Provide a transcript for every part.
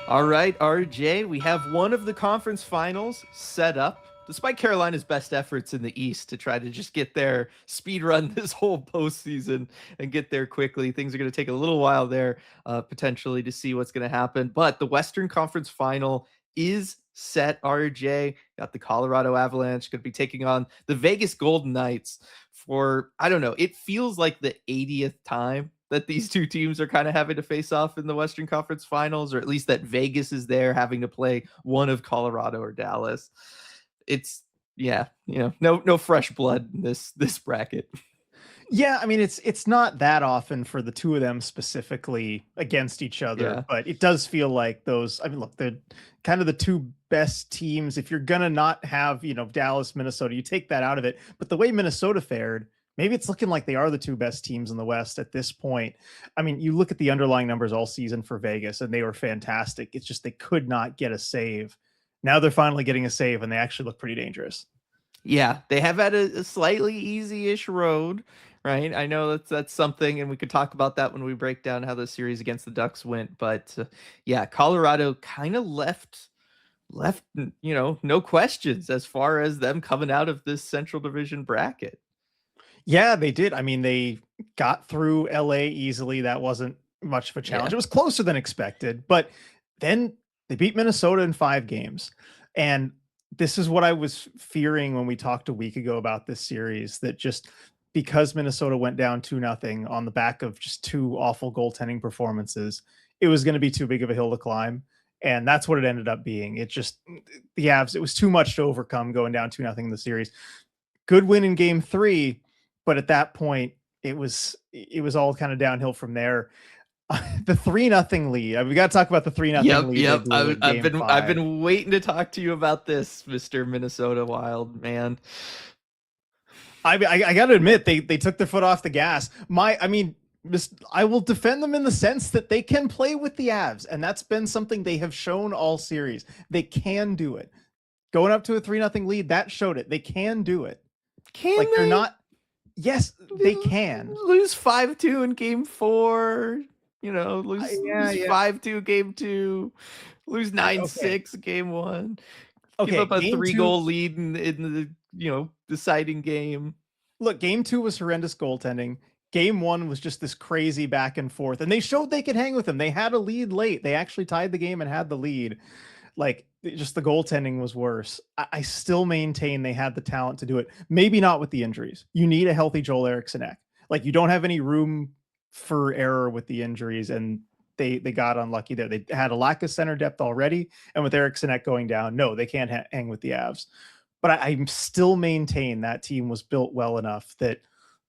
All right, RJ, we have one of the conference finals set up. Despite Carolina's best efforts in the East to try to just get there, speed run this whole postseason and get there quickly, things are going to take a little while there, potentially, to see what's going to happen. But the Western Conference Final is set. RJ got the Colorado Avalanche going to be taking on the Vegas Golden Knights for, I don't know, it feels like the 80th time that these two teams are kind of having to face off in the Western Conference Finals, or at least that Vegas is there having to play one of Colorado or Dallas. It's no fresh blood in this bracket. Yeah, I mean it's not that often for the two of them specifically against each other, but it does feel like those. I mean, look, they're kind of the two best teams. If you're gonna not have, Dallas, Minnesota, you take that out of it. But the way Minnesota fared, maybe it's looking like they are the two best teams in the West at this point. I mean, you look at the underlying numbers all season for Vegas, and they were fantastic. It's just they could not get a save. Now they're finally getting a save, and they actually look pretty dangerous. Yeah, they have had a slightly easy-ish road, right? I know that's something, and we could talk about that when we break down how the series against the Ducks went. But yeah, Colorado kind of left, no questions as far as them coming out of this Central Division bracket. Yeah, they did. I mean, they got through LA easily. That wasn't much of a challenge. Yeah. It was closer than expected, but then they beat Minnesota in 5 games. And this is what I was fearing when we talked a week ago about this series, that just because Minnesota went down 2-0 on the back of just 2 awful goaltending performances, it was going to be too big of a hill to climb. And that's what it ended up being. It just, the Avs, it was too much to overcome going down 2-0 in the series. Good win in game 3, but at that point it was all kind of downhill from there. The 3-0 lead. We got to talk about the 3-0 lead. Yep. I've been waiting to talk to you about this, Mr. Minnesota Wild, man. I got to admit, they took their foot off the gas. I will defend them in the sense that they can play with the Avs, and that's been something they have shown all series. They can do it. Going up to a 3-0 lead, that showed it. They can do it. Can they? They're not. Yes, they can. Lose 5-2 in game 4. Lose 5-2 game 2. Lose 9-6 game 1. Okay, give up a 3-goal lead in the deciding game. Look, game 2 was horrendous goaltending. Game 1 was just this crazy back and forth, and they showed they could hang with them. They had a lead late. They actually tied the game and had the lead. Just the goaltending was worse. I still maintain they had the talent to do it. Maybe not with the injuries. You need a healthy Joel Eriksson-Ek. You don't have any room for error with the injuries, and they got unlucky there. They had a lack of center depth already, and with Eriksson-Ek going down, no, they can't hang with the Avs. But I still maintain that team was built well enough that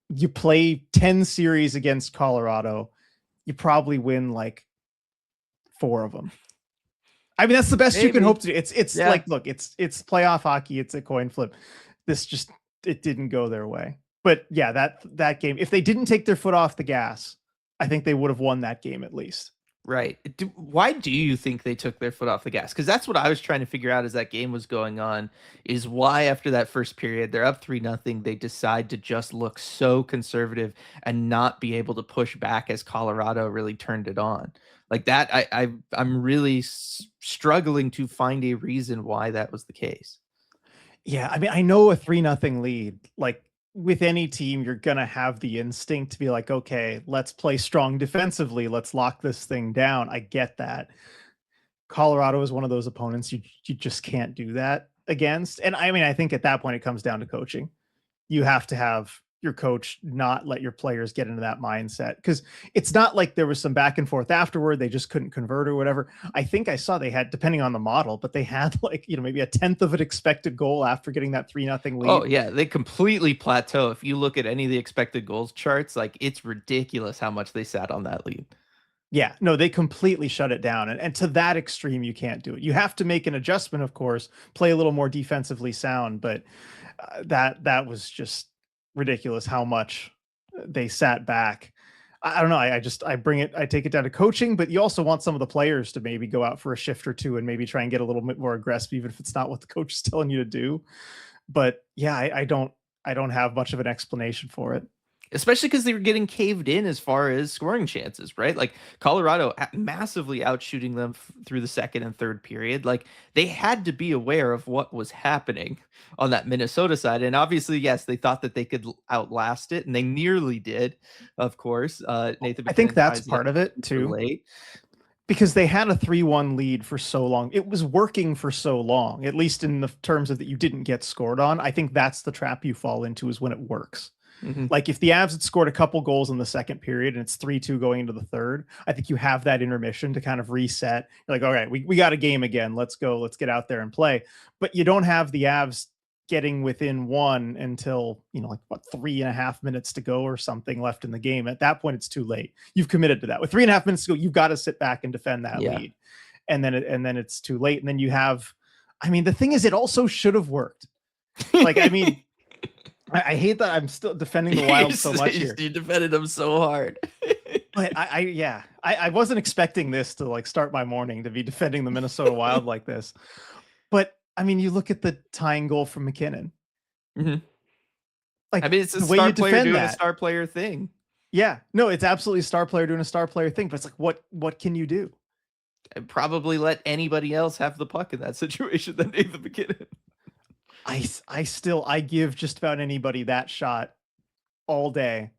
you play 10 series against Colorado, you probably win 4 of them. I mean, that's the best you can hope to do. It's look, it's playoff hockey. It's a coin flip. It didn't go their way. But yeah, that game, if they didn't take their foot off the gas, I think they would have won that game at least. Right. Why do you think they took their foot off the gas? Because that's what I was trying to figure out as that game was going on, is why after that first period, they're up 3-0, they decide to just look so conservative and not be able to push back as Colorado really turned it on. Like that, I'm really struggling to find a reason why that was the case. Yeah, I mean, I know a 3-0 lead, with any team, you're going to have the instinct to be like, okay, let's play strong defensively. Let's lock this thing down. I get that. Colorado is one of those opponents you just can't do that against. And I mean, I think at that point, it comes down to coaching. You have to have your coach not let your players get into that mindset, because it's not like there was some back and forth afterward. They just couldn't convert or whatever. I think I saw they had, depending on the model, but they had maybe a 1/10 of an expected goal after getting that 3-0 lead. Oh yeah, they completely plateau. If you look at any of the expected goals charts, it's ridiculous how much they sat on that lead. Yeah, no, they completely shut it down. And to that extreme, you can't do it. You have to make an adjustment, of course, play a little more defensively sound, but that was just ridiculous how much they sat back. I don't know. I take it down to coaching, but you also want some of the players to maybe go out for a shift or two and maybe try and get a little bit more aggressive, even if it's not what the coach is telling you to do. But yeah, I don't have much of an explanation for it. especially because they were getting caved in as far as scoring chances, right? Like Colorado massively outshooting them through the second and third period. Like they had to be aware of what was happening on that Minnesota side. And obviously, yes, they thought that they could outlast it, and they nearly did, of course. Nathan I think McKinnon that's ties it up part of it super too, late. because they had a 3-1 lead for so long. It was working for so long, at least in the terms of that you didn't get scored on. I think that's the trap you fall into, is when it works. Mm-hmm. Like if the Avs had scored a couple goals in the second period and it's 3-2 going into the third, I think you have that intermission to kind of reset. You're like, all right, we got a game again. Let's go. Let's get out there and play. But you don't have the Avs getting within one until, like what, 3.5 minutes to go or something left in the game. At that point, it's too late. You've committed to that. With 3.5 minutes to go, you've got to sit back and defend that lead. And then it's too late. And then you have, the thing is, it also should have worked. I hate that I'm still defending the Wild so much here. You defended them so hard. But I wasn't expecting this to like start my morning, to be defending the Minnesota Wild like this. But you look at the tying goal from McKinnon. Mm-hmm. Like, it's a star player doing a star player thing. Yeah, no, it's absolutely a star player doing a star player thing. But it's like, what can you do? I'd probably let anybody else have the puck in that situation than Nathan McKinnon. I give just about anybody that shot all day,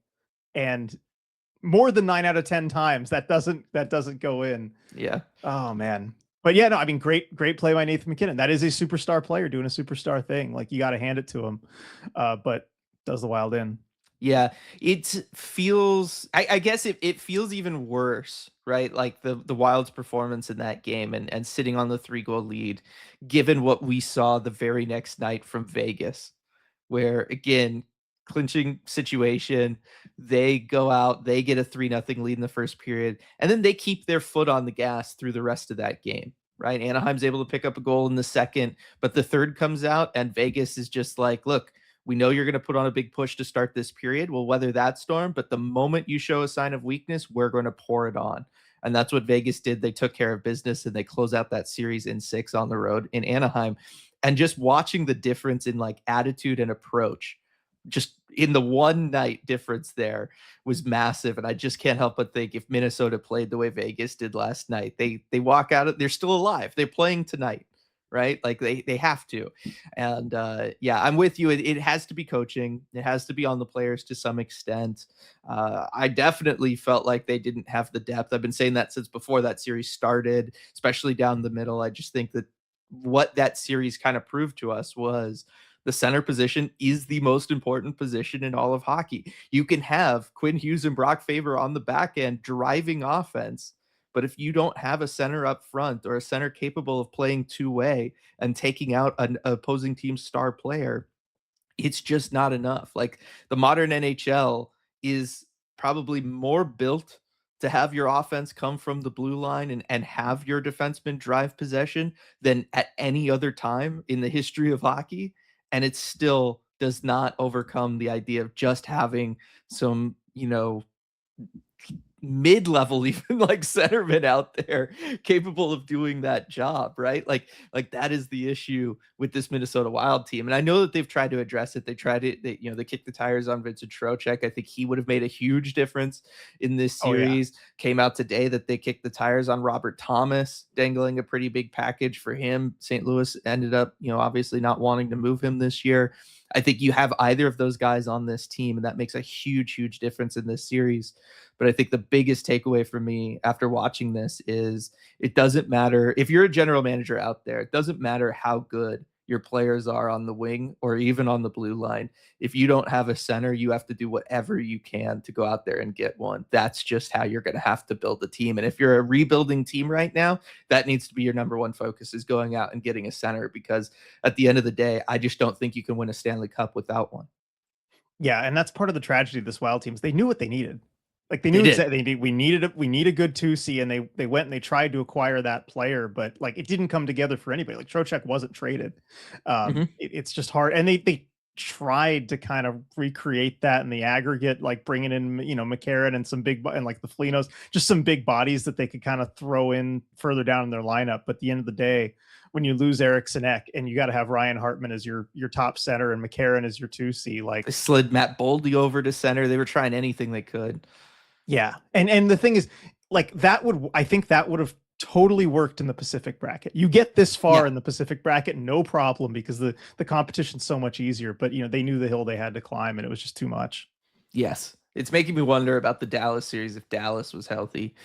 and more than 9 out of 10 times that doesn't go in. Yeah. Oh man. But yeah, no, great play by Nathan McKinnon. That is a superstar player doing a superstar thing. Like, you got to hand it to him. But does the Wild in? Yeah, it feels, I guess it feels even worse, right? Like the Wild's performance in that game and sitting on the 3-goal lead, given what we saw the very next night from Vegas, where again, clinching situation, they go out, they get a 3-0 lead in the first period, and then they keep their foot on the gas through the rest of that game, right? Anaheim's able to pick up a goal in the second, but the third comes out, and Vegas is just like, look, we know you're going to put on a big push to start this period. We'll weather that storm, but the moment you show a sign of weakness, we're going to pour it on. And that's what Vegas did. They took care of business, and they close out that series in 6 on the road in Anaheim. And just watching the difference in like attitude and approach, just in the one night difference there, was massive. And I just can't help but think, if Minnesota played the way Vegas did last night, they walk out, they're still alive. They're playing tonight. Right? Like they have to. And I'm with you. It has to be coaching. It has to be on the players to some extent. I definitely felt like they didn't have the depth. I've been saying that since before that series started, especially down the middle. I just think that what that series kind of proved to us was the center position is the most important position in all of hockey. You can have Quinn Hughes and Brock Faber on the back end driving offense, but if you don't have a center up front, or a center capable of playing two-way and taking out an opposing team's star player, it's just not enough. Like, the modern NHL is probably more built to have your offense come from the blue line and have your defenseman drive possession than at any other time in the history of hockey. And it still does not overcome the idea of just having some, mid-level, even like centerman out there capable of doing that job, right? Like that is the issue with this Minnesota Wild team. And I know that they've tried to address it. They kicked the tires on Vincent Trocheck. I think he would have made a huge difference in this series. Came out today that they kicked the tires on Robert Thomas, dangling a pretty big package for him. St. Louis ended up, obviously not wanting to move him this year. I think you have either of those guys on this team, and that makes a huge, huge difference in this series. But I think the biggest takeaway for me after watching this is, it doesn't matter if you're a general manager out there, it doesn't matter how good your players are on the wing or even on the blue line. If you don't have a center, you have to do whatever you can to go out there and get one. That's just how you're going to have to build the team. And if you're a rebuilding team right now, that needs to be your number one focus, is going out and getting a center, because at the end of the day, I just don't think you can win a Stanley Cup without one. Yeah, and that's part of the tragedy of this Wild teams. They knew what they needed. Like, they knew exactly we need a good 2C, and they went and they tried to acquire that player, but like, it didn't come together for anybody. Like, Trocheck wasn't traded. It's just hard, and they tried to kind of recreate that in the aggregate, like bringing in McCarron and some big, and like the Felinos, just some big bodies that they could kind of throw in further down in their lineup. But at the end of the day, when you lose Eric Sinek and you got to have Ryan Hartman as your top center and McCarron as your 2C. Like, They slid Matt Boldy over to center. They were trying anything they could. yeah. And the thing is, like, I think that would have totally worked in the Pacific bracket. You get this far in the Pacific bracket, no problem, because the competition's so much easier. But, they knew the hill they had to climb, and it was just too much. Yes. It's making me wonder about the Dallas series. If Dallas was healthy,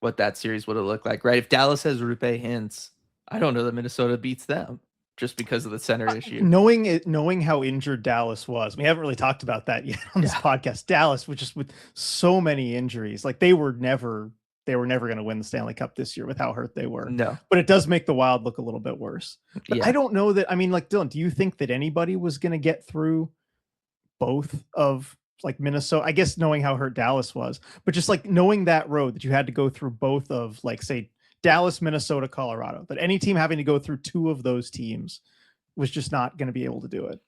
what that series would have looked like, right? If Dallas has Rupe Hintz, I don't know that Minnesota beats them just because of the center issue. Knowing how injured Dallas was, we haven't really talked about that yet on this podcast. Dallas was just with so many injuries, like they were never going to win the Stanley Cup this year with how hurt they were. No, but it does make the Wild look a little bit worse. But I don't know that. I mean, like, Dylan, do you think that anybody was going to get through both of, like, Minnesota? I guess knowing how hurt Dallas was, but just like knowing that road that you had to go through both of, like, say, Dallas, Minnesota, Colorado, that any team having to go through two of those teams was just not going to be able to do it.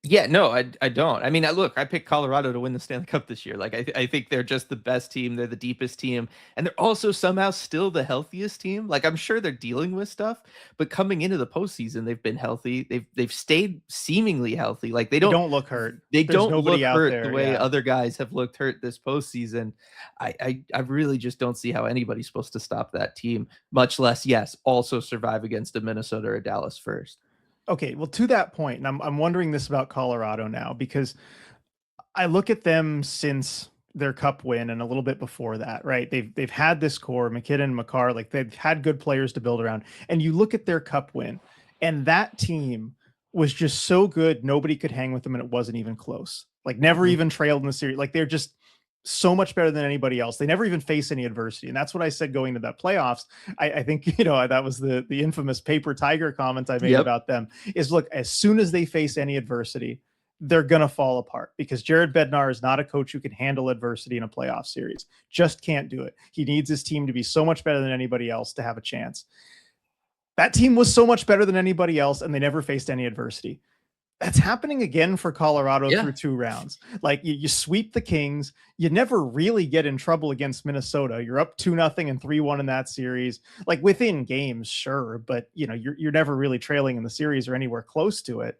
Yeah, no, I don't. I mean, I picked Colorado to win the Stanley Cup this year. Like, I think they're just the best team. They're the deepest team, and they're also somehow still the healthiest team. Like, I'm sure they're dealing with stuff, but coming into the postseason, they've been healthy. They've stayed seemingly healthy. Like, they don't look hurt. They don't look hurt the way other guys have looked hurt this postseason. I really just don't see how anybody's supposed to stop that team, much less, yes, also survive against a Minnesota or a Dallas first. Okay, well, to that point, and I'm wondering this about Colorado now, because I look at them since their cup win and a little bit before that, right? They've had this core, McKinnon, Makar, like, they've had good players to build around. And you look at their cup win, and that team was just so good, nobody could hang with them, and it wasn't even close. Like, never even trailed in the series. Like, they're just so much better than anybody else. They never even face any adversity. And that's what I said going to that playoffs. I think, that was the infamous paper tiger comment I made about them, is, look, as soon as they face any adversity, they're going to fall apart, because Jared Bednar is not a coach who can handle adversity in a playoff series. Just can't do it. He needs his team to be so much better than anybody else to have a chance. That team was so much better than anybody else, and they never faced any adversity. That's happening again for Colorado through two rounds. Like, you sweep the Kings, you never really get in trouble against Minnesota. You're up 2-0 and 3-1 in that series, like, within games, sure, but you're never really trailing in the series or anywhere close to it.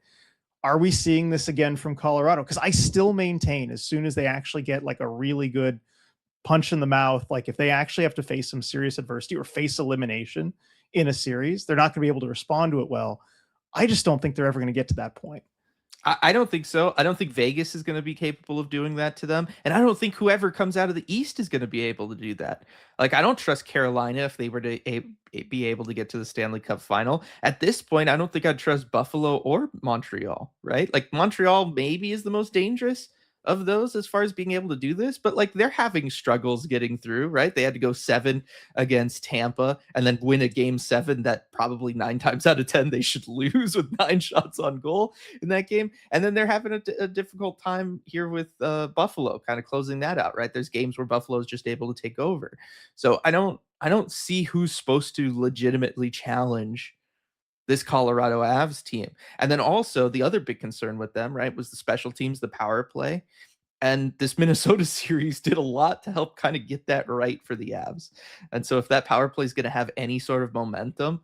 Are we seeing this again from Colorado? Because I still maintain, as soon as they actually get, like, a really good punch in the mouth, like, if they actually have to face some serious adversity or face elimination in a series, they're not going to be able to respond to it well. I just don't think they're ever going to get to that point. I don't think so. I don't think Vegas is going to be capable of doing that to them. And I don't think whoever comes out of the East is going to be able to do that. Like, I don't trust Carolina if they were to be able to get to the Stanley Cup final. At this point, I don't think I'd trust Buffalo or Montreal, right? Like, Montreal maybe is the most dangerous of those as far as being able to do this, but, like, they're having struggles getting through, right? They had to go 7 against Tampa and then win a game 7 that probably 9 times out of 10 they should lose, with 9 shots on goal in that game. And then they're having a difficult time here with Buffalo, kind of closing that out, right? There's games where Buffalo is just able to take over. So I don't see who's supposed to legitimately challenge this Colorado Avs team. And then also the other big concern with them, right, was the special teams, the power play. And this Minnesota series did a lot to help kind of get that right for the Avs. And so if that power play is going to have any sort of momentum,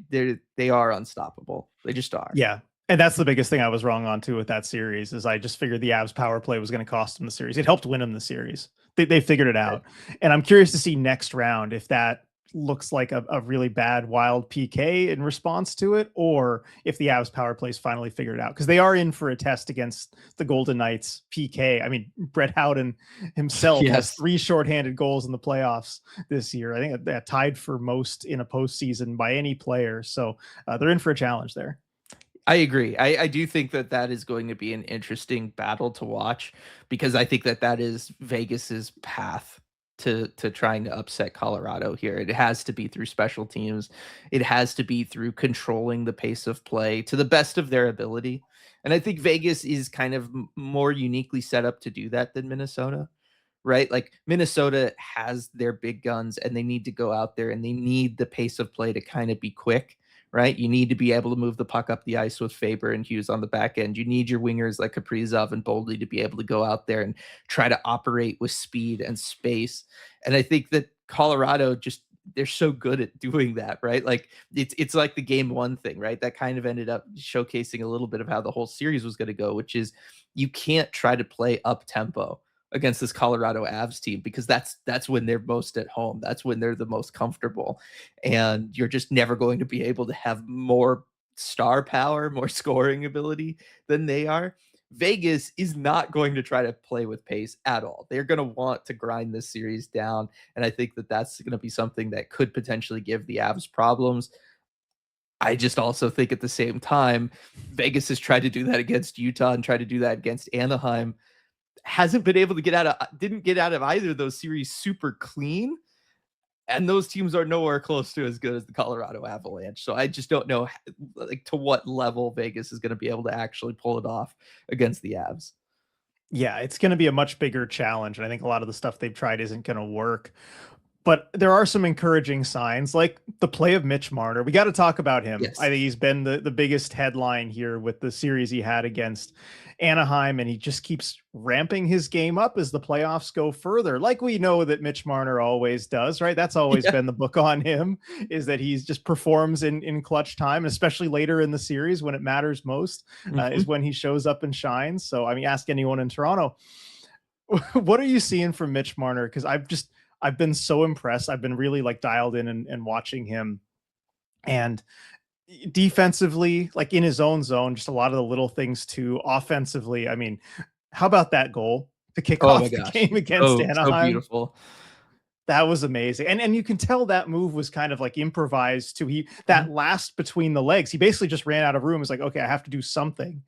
they are unstoppable. They just are. Yeah. And that's the biggest thing I was wrong on too with that series, is I just figured the Avs power play was going to cost them the series. It helped win them the series. They figured it out. And I'm curious to see next round if that looks like a really bad Wild PK in response to it, or if the Avs power plays finally figured it out, because they are in for a test against the Golden Knights PK. I mean, Brett Howden himself has 3 shorthanded goals in the playoffs this year. I think that tied for most in a postseason by any player. So they're in for a challenge there. I agree. I do think that is going to be an interesting battle to watch, because I think that is Vegas's path to trying to upset Colorado here. It has to be through special teams. It has to be through controlling the pace of play to the best of their ability. And I think Vegas is kind of more uniquely set up to do that than Minnesota, right? Like, Minnesota has their big guns, and they need to go out there and they need the pace of play to kind of be quick, right? You need to be able to move the puck up the ice with Faber and Hughes on the back end. You need your wingers like Kaprizov and Boldy to be able to go out there and try to operate with speed and space. And I think that Colorado just, they're so good at doing that, right? Like it's like the game one thing, right? That kind of ended up showcasing a little bit of how the whole series was going to go, which is you can't try to play up tempo against this Colorado Avs team because that's when they're most at home. That's when they're the most comfortable. And you're just never going to be able to have more star power, more scoring ability than they are. Vegas is not going to try to play with pace at all. They're going to want to grind this series down. And I think that that's going to be something that could potentially give the Avs problems. I just also think at the same time, Vegas has tried to do that against Utah and tried to do that against Anaheim. Hasn't been able to didn't get out of either of those series super clean. And those teams are nowhere close to as good as the Colorado Avalanche. So I just don't know like to what level Vegas is going to be able to actually pull it off against the Avs. Yeah, it's going to be a much bigger challenge. And I think a lot of the stuff they've tried isn't going to work. But there are some encouraging signs, like the play of Mitch Marner. We got to talk about him. Yes. I think he's been the biggest headline here with the series he had against Anaheim, and he just keeps ramping his game up as the playoffs go further. Like we know that Mitch Marner always does, right? That's always been the book on him, is that he's just performs in clutch time, and especially later in the series when it matters most, is when he shows up and shines. So, I mean, ask anyone in Toronto. What are you seeing from Mitch Marner? Because I've been so impressed. I've been really like dialed in and watching him. And defensively, like in his own zone, just a lot of the little things too. Offensively, I mean, how about that goal to kick Oh my off the gosh. game against So Anaheim? beautiful. That was amazing. And you can tell that move was kind of like improvised too. That last between the legs, he basically just ran out of room. It's like, okay, I have to do something,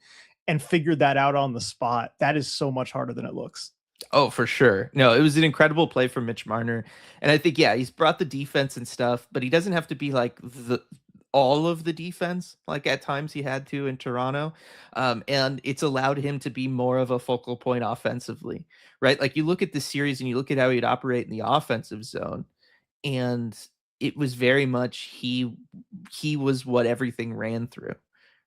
and figured that out on the spot. That is so much harder than it looks. Oh, for sure. No, it was an incredible play from Mitch Marner. And I think, yeah, he's brought the defense and stuff, but he doesn't have to be like all of the defense, like at times he had to in Toronto. And it's allowed him to be more of a focal point offensively, right? Like you look at the series and you look at how he'd operate in the offensive zone, and it was very much he was what everything ran through,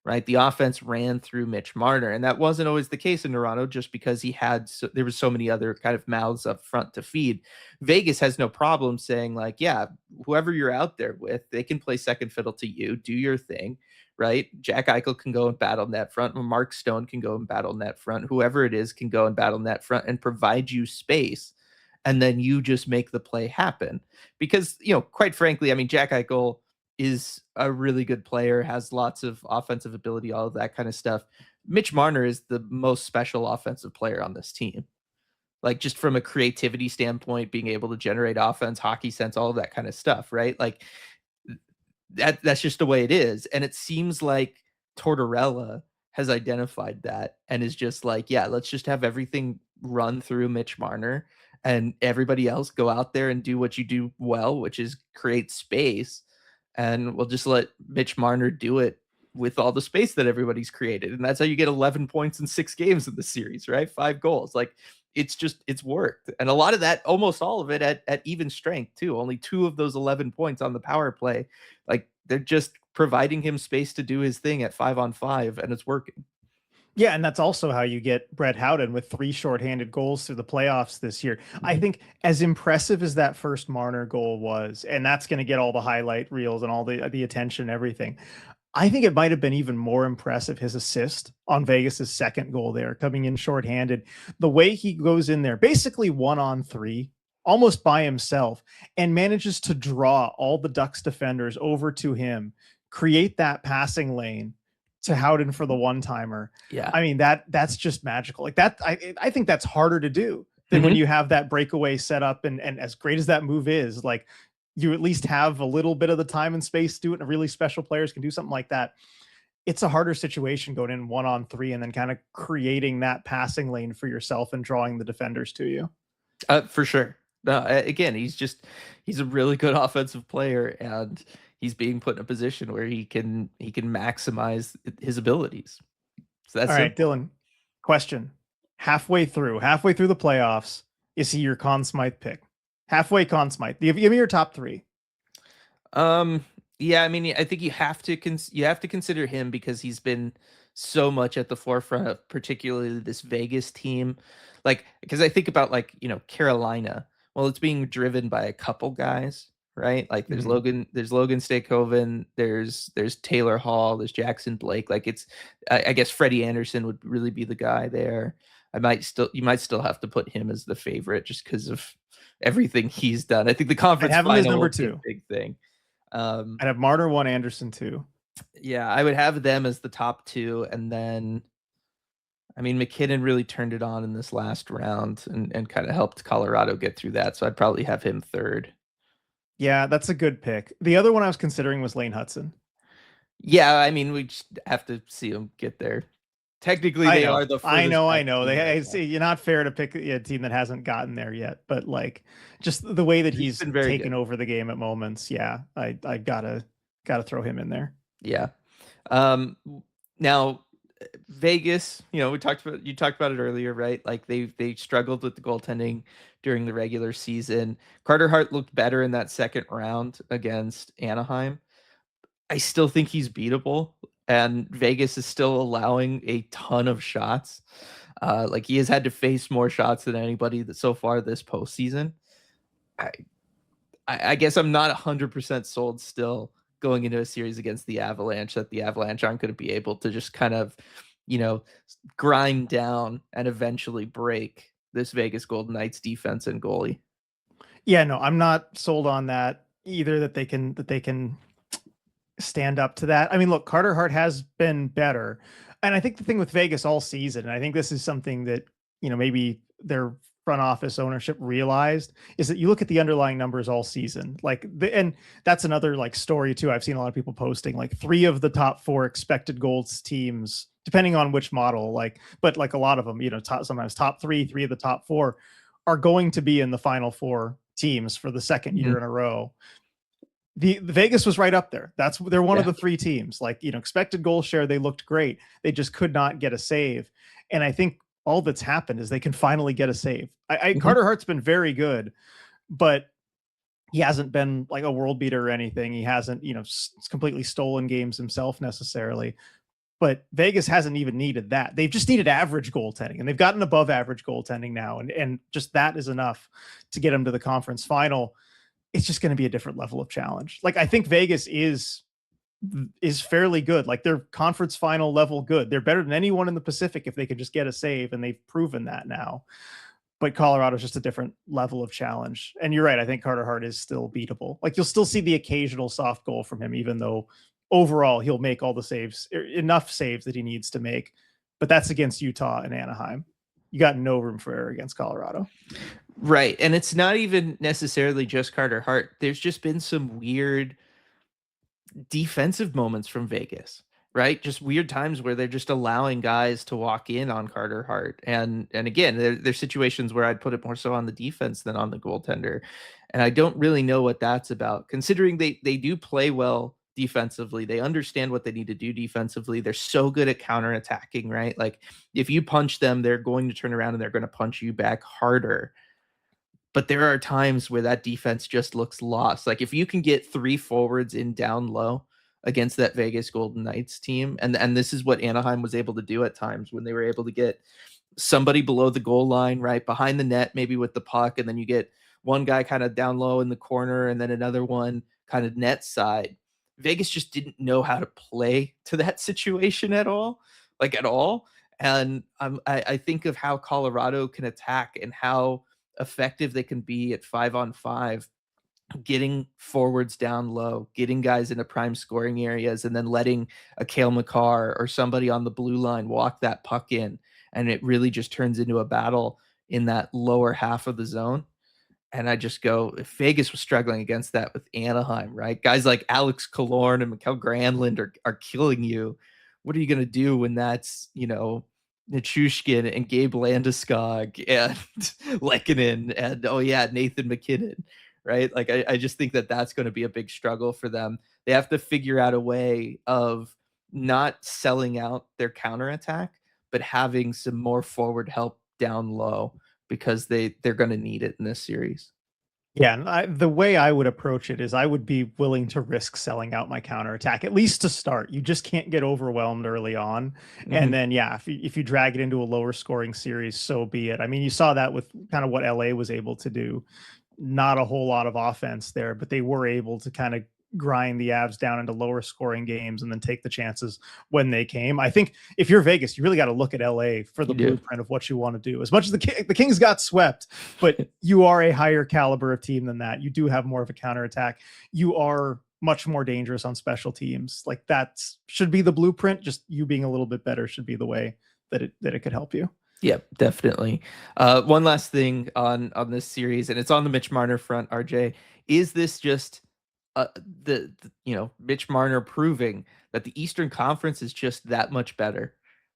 right? The offense ran through Mitch Marner, and that wasn't always the case in Toronto just because there was so many other kind of mouths up front to feed. Vegas has no problem saying like, yeah, whoever you're out there with, they can play second fiddle to you, do your thing, right? Jack Eichel can go and battle net front, or Mark Stone can go and battle net front, whoever it is can go and battle net front and provide you space, and then you just make the play happen. Because, quite frankly, I mean, Jack Eichel is a really good player, has lots of offensive ability, all of that kind of stuff. Mitch Marner is the most special offensive player on this team. Like just from a creativity standpoint, being able to generate offense, hockey sense, all of that kind of stuff, right? Like that's just the way it is. And it seems like Tortorella has identified that and is just like, yeah, let's just have everything run through Mitch Marner and everybody else go out there and do what you do well, which is create space. And we'll just let Mitch Marner do it with all the space that everybody's created. And that's how you get 11 points in 6 games in the series, right? 5 goals. Like it's worked. And a lot of that, almost all of it at even strength too. Only 2 of those 11 points on the power play. Like they're just providing him space to do his thing at 5-on-5, and it's working. Yeah, and that's also how you get Brett Howden with 3 shorthanded goals through the playoffs this year. I think as impressive as that first Marner goal was, and that's going to get all the highlight reels and all the attention and everything, I think it might have been even more impressive his assist on Vegas's second goal there, coming in shorthanded. The way he goes in there, basically 1-on-3, almost by himself, and manages to draw all the Ducks defenders over to him, create that passing lane to Howden for the one-timer. Yeah. I mean, that's just magical. Like that, I think that's harder to do than when you have that breakaway set up, and as great as that move is, like you at least have a little bit of the time and space to do it, and really special players can do something like that. It's a harder situation going in 1-on-3 and then kind of creating that passing lane for yourself and drawing the defenders to you. For sure. No, again, he's a really good offensive player, and he's being put in a position where he can maximize his abilities. So that's all right, Dylan. Question: halfway through the playoffs, is he your Conn Smythe pick? Halfway Conn Smythe. Give me your top 3. Yeah, I mean, I think you have to consider him because he's been so much at the forefront of particularly this Vegas team. Like, because I think about like, Carolina. Well, it's being driven by a couple guys, right? Like there's Mhm. Logan Stakehoven, there's Taylor Hall, there's Jackson Blake. Like I guess Freddie Anderson would really be the guy there. You might still have to put him as the favorite just because of everything he's done. I think the I'd conference have him as final number will be a 2. big thing. I'd have Marner 1, Anderson 2. Yeah, I would have them as the top 2, and then I mean, McKinnon really turned it on in this last round and kind of helped Colorado get through that. So I'd probably have him third. Yeah, that's a good pick. The other one I was considering was Lane Hudson. Yeah, I mean, we just have to see them get there. Technically, I they know, are the I furthest know, I back know. team right They now. you're not fair to pick a team that hasn't gotten there yet, but like just the way that He's he's been very good. taken over the game at moments. Yeah, I gotta throw him in there. Yeah. Um, Now Vegas, you talked about it earlier, right? Like they struggled with the goaltending during the regular season. Carter Hart looked better in that second round against Anaheim. I still think he's beatable, and Vegas is still allowing a ton of shots. Like he has had to face more shots than anybody that so far this postseason. I I guess I'm not 100% sold still going into a series against the Avalanche that the Avalanche aren't going to be able to just kind of, you know, grind down and eventually break this Vegas Golden Knights defense and goalie. Yeah, no, I'm not sold on that either. That they can stand up to that. I mean, look, Carter Hart has been better. And I think the thing with Vegas all season, and I think this is something that, maybe their front office ownership realized, is that you look at the underlying numbers all season. And that's another like story too. I've seen a lot of people posting like 3 of the top 4 expected goals teams, depending on which model, but like a lot of them, sometimes top 3, 3 of the top 4 are going to be in the final 4 teams for the second Mhm. year in a row. The Vegas was right up there. They're one of Yeah. the 3 teams. Like, expected goal share, they looked great. They just could not get a save. And I think all that's happened is they can finally get a save. Mhm. Carter Hart's been very good, but he hasn't been like a world beater or anything. He hasn't, completely stolen games himself necessarily. But Vegas hasn't even needed that. They've just needed average goaltending, and they've gotten above average goaltending now, and just that is enough to get them to the conference final. It's just going to be a different level of challenge. Like I think Vegas is fairly good. Like they're conference final level good. They're better than anyone in the Pacific if they could just get a save, and they've proven that now. But Colorado's just a different level of challenge. And you're right. I think Carter Hart is still beatable. Like you'll still see the occasional soft goal from him, even though overall he'll make all the saves, enough saves that he needs to make. But that's against Utah and Anaheim. You got no room for error against Colorado. Right. And it's not even necessarily just Carter Hart. There's just been some weird defensive moments from Vegas, right? Just weird times where they're just allowing guys to walk in on Carter Hart. And again, there's situations where I'd put it more so on the defense than on the goaltender. And I don't really know what that's about, considering they do play well defensively. They understand what they need to do defensively. They're so good at counterattacking, right? Like if you punch them, they're going to turn around and they're going to punch you back harder. But there are times where that defense just looks lost. Like if you can get 3 forwards in down low against that Vegas Golden Knights team, and this is what Anaheim was able to do at times when they were able to get somebody below the goal line, right behind the net, maybe with the puck, and then you get one guy kind of down low in the corner, and then another one kind of net side. Vegas just didn't know how to play to that situation at all, like at all. And I think of how Colorado can attack and how effective they can be at 5-on-5, getting forwards down low, getting guys into prime scoring areas, and then letting a Cale Makar or somebody on the blue line walk that puck in. And it really just turns into a battle in that lower half of the zone. And I just go, if Vegas was struggling against that with Anaheim, right? Guys like Alex Killorn and Mikael Granlund are killing you. What are you going to do when that's, Nichushkin and Gabe Landeskog and Lehkonen and, oh yeah, Nathan McKinnon, right? Like, I just think that that's going to be a big struggle for them. They have to figure out a way of not selling out their counterattack, but having some more forward help down low because they're going to need it in this series. Yeah, and the way I would approach it is I would be willing to risk selling out my counterattack, at least to start. You just can't get overwhelmed early on. And Mhm. then, yeah, if you drag it into a lower scoring series, so be it. I mean, you saw that with kind of what LA was able to do not a whole lot of offense there, but they were able to kind of grind the Avs down into lower scoring games and then take the chances when they came. I think if you're Vegas, you really got to look at LA for the You do. blueprint of what you want to do. As much as the Kings got swept, but you are a higher caliber of team than that. You do have more of a counterattack. You are much more dangerous on special teams. Like that should be the blueprint. Just you being a little bit better should be the way that it could help you. Yeah, definitely. One last thing on this series, and it's on the Mitch Marner front, RJ. Is this just Mitch Marner proving that the Eastern Conference is just that much better?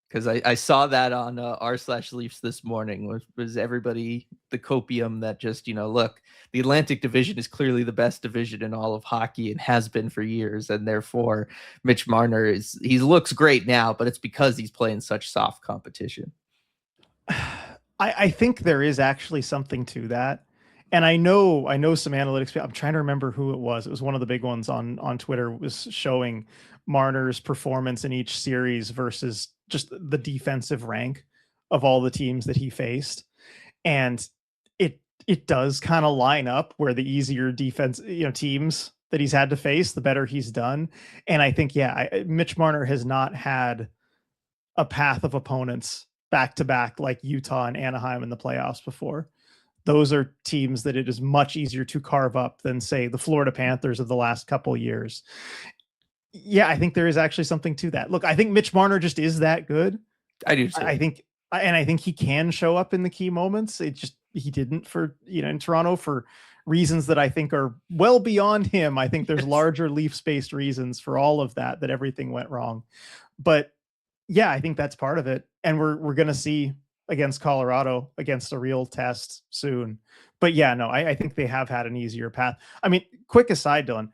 Because I saw that on r/Leafs this morning. Was everybody the copium that just, look, the Atlantic Division is clearly the best division in all of hockey and has been for years, and therefore Mitch Marner he looks great now, but it's because he's playing such soft competition. I think there is actually something to that. And I know some analytics. I'm trying to remember who it was. It was one of the big ones on Twitter, was showing Marner's performance in each series versus just the defensive rank of all the teams that he faced. And it does kind of line up where the easier defense, teams that he's had to face, the better he's done. And I think, Mitch Marner has not had a path of opponents back to back like Utah and Anaheim in the playoffs before. Those are teams that it is much easier to carve up than, say, the Florida Panthers of the last couple of years. Yeah, I think there is actually something to that. Look, I think Mitch Marner just is that good. I do too. I think he can show up in the key moments. He didn't in Toronto for reasons that I think are well beyond him. I think there's larger Leafs-based reasons for all of that everything went wrong. But yeah, I think that's part of it. And we're going to see against Colorado, against a real test soon. But yeah, no, I think they have had an easier path. I mean, quick aside, Dylan,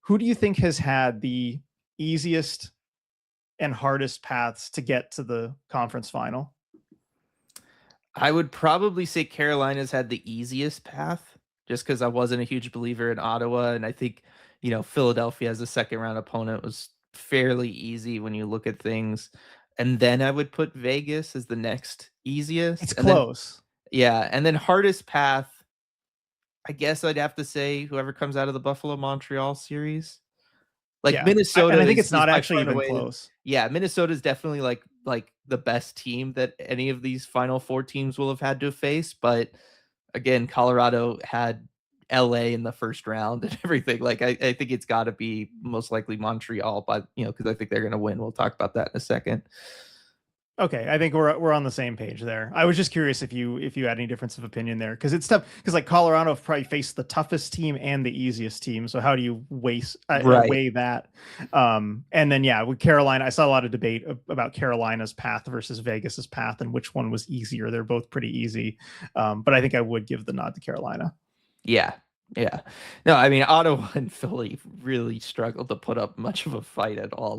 who do you think has had the easiest and hardest paths to get to the conference final? I would probably say Carolina's had the easiest path, just because I wasn't a huge believer in Ottawa. And I think, Philadelphia as a second round opponent was fairly easy when you look at things. And then I would put Vegas as the next easiest. It's close. And then hardest path, I guess I'd have to say whoever comes out of the Buffalo-Montreal series. Minnesota. And I think it's not actually even close. Yeah, Minnesota is definitely like the best team that any of these Final Four teams will have had to face. But again, Colorado had LA in the first round and everything. I think it's got to be most likely Montreal, but because I think they're going to win. We'll talk about that in a second. Okay, I think we're on the same page there. I was just curious if you had any difference of opinion there, because it's tough. Because Colorado have probably faced the toughest team and the easiest team. So how do you weigh that? And then with Carolina, I saw a lot of debate about Carolina's path versus Vegas's path and which one was easier. They're both pretty easy, but I think I would give the nod to Carolina. Yeah. No, I mean, Ottawa and Philly really struggled to put up much of a fight at all.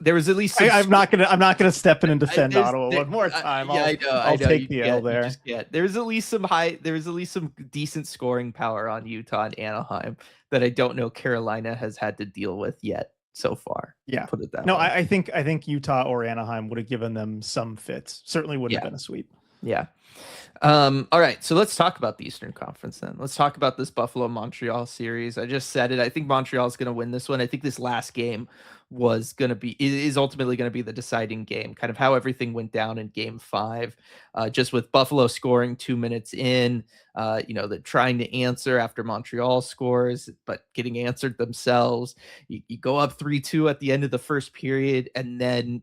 There was at least I'm not gonna step in and defend Ottawa one more time. I know. I'll take the L there. There was at least some decent scoring power on Utah and Anaheim that I don't know Carolina has had to deal with yet so far. Yeah, put it that way. I think Utah or Anaheim would have given them some fits. Certainly wouldn't have been a sweep. Yeah. All right, so let's talk about the Eastern Conference then. Let's talk about this Buffalo-Montreal series. I just said it. I think Montreal is going to win this one. I think this last game is ultimately going to be the deciding game, kind of how everything went down in game 5, just with Buffalo scoring 2 minutes in, the trying to answer after Montreal scores, but getting answered themselves. You go up 3-2 at the end of the first period, and then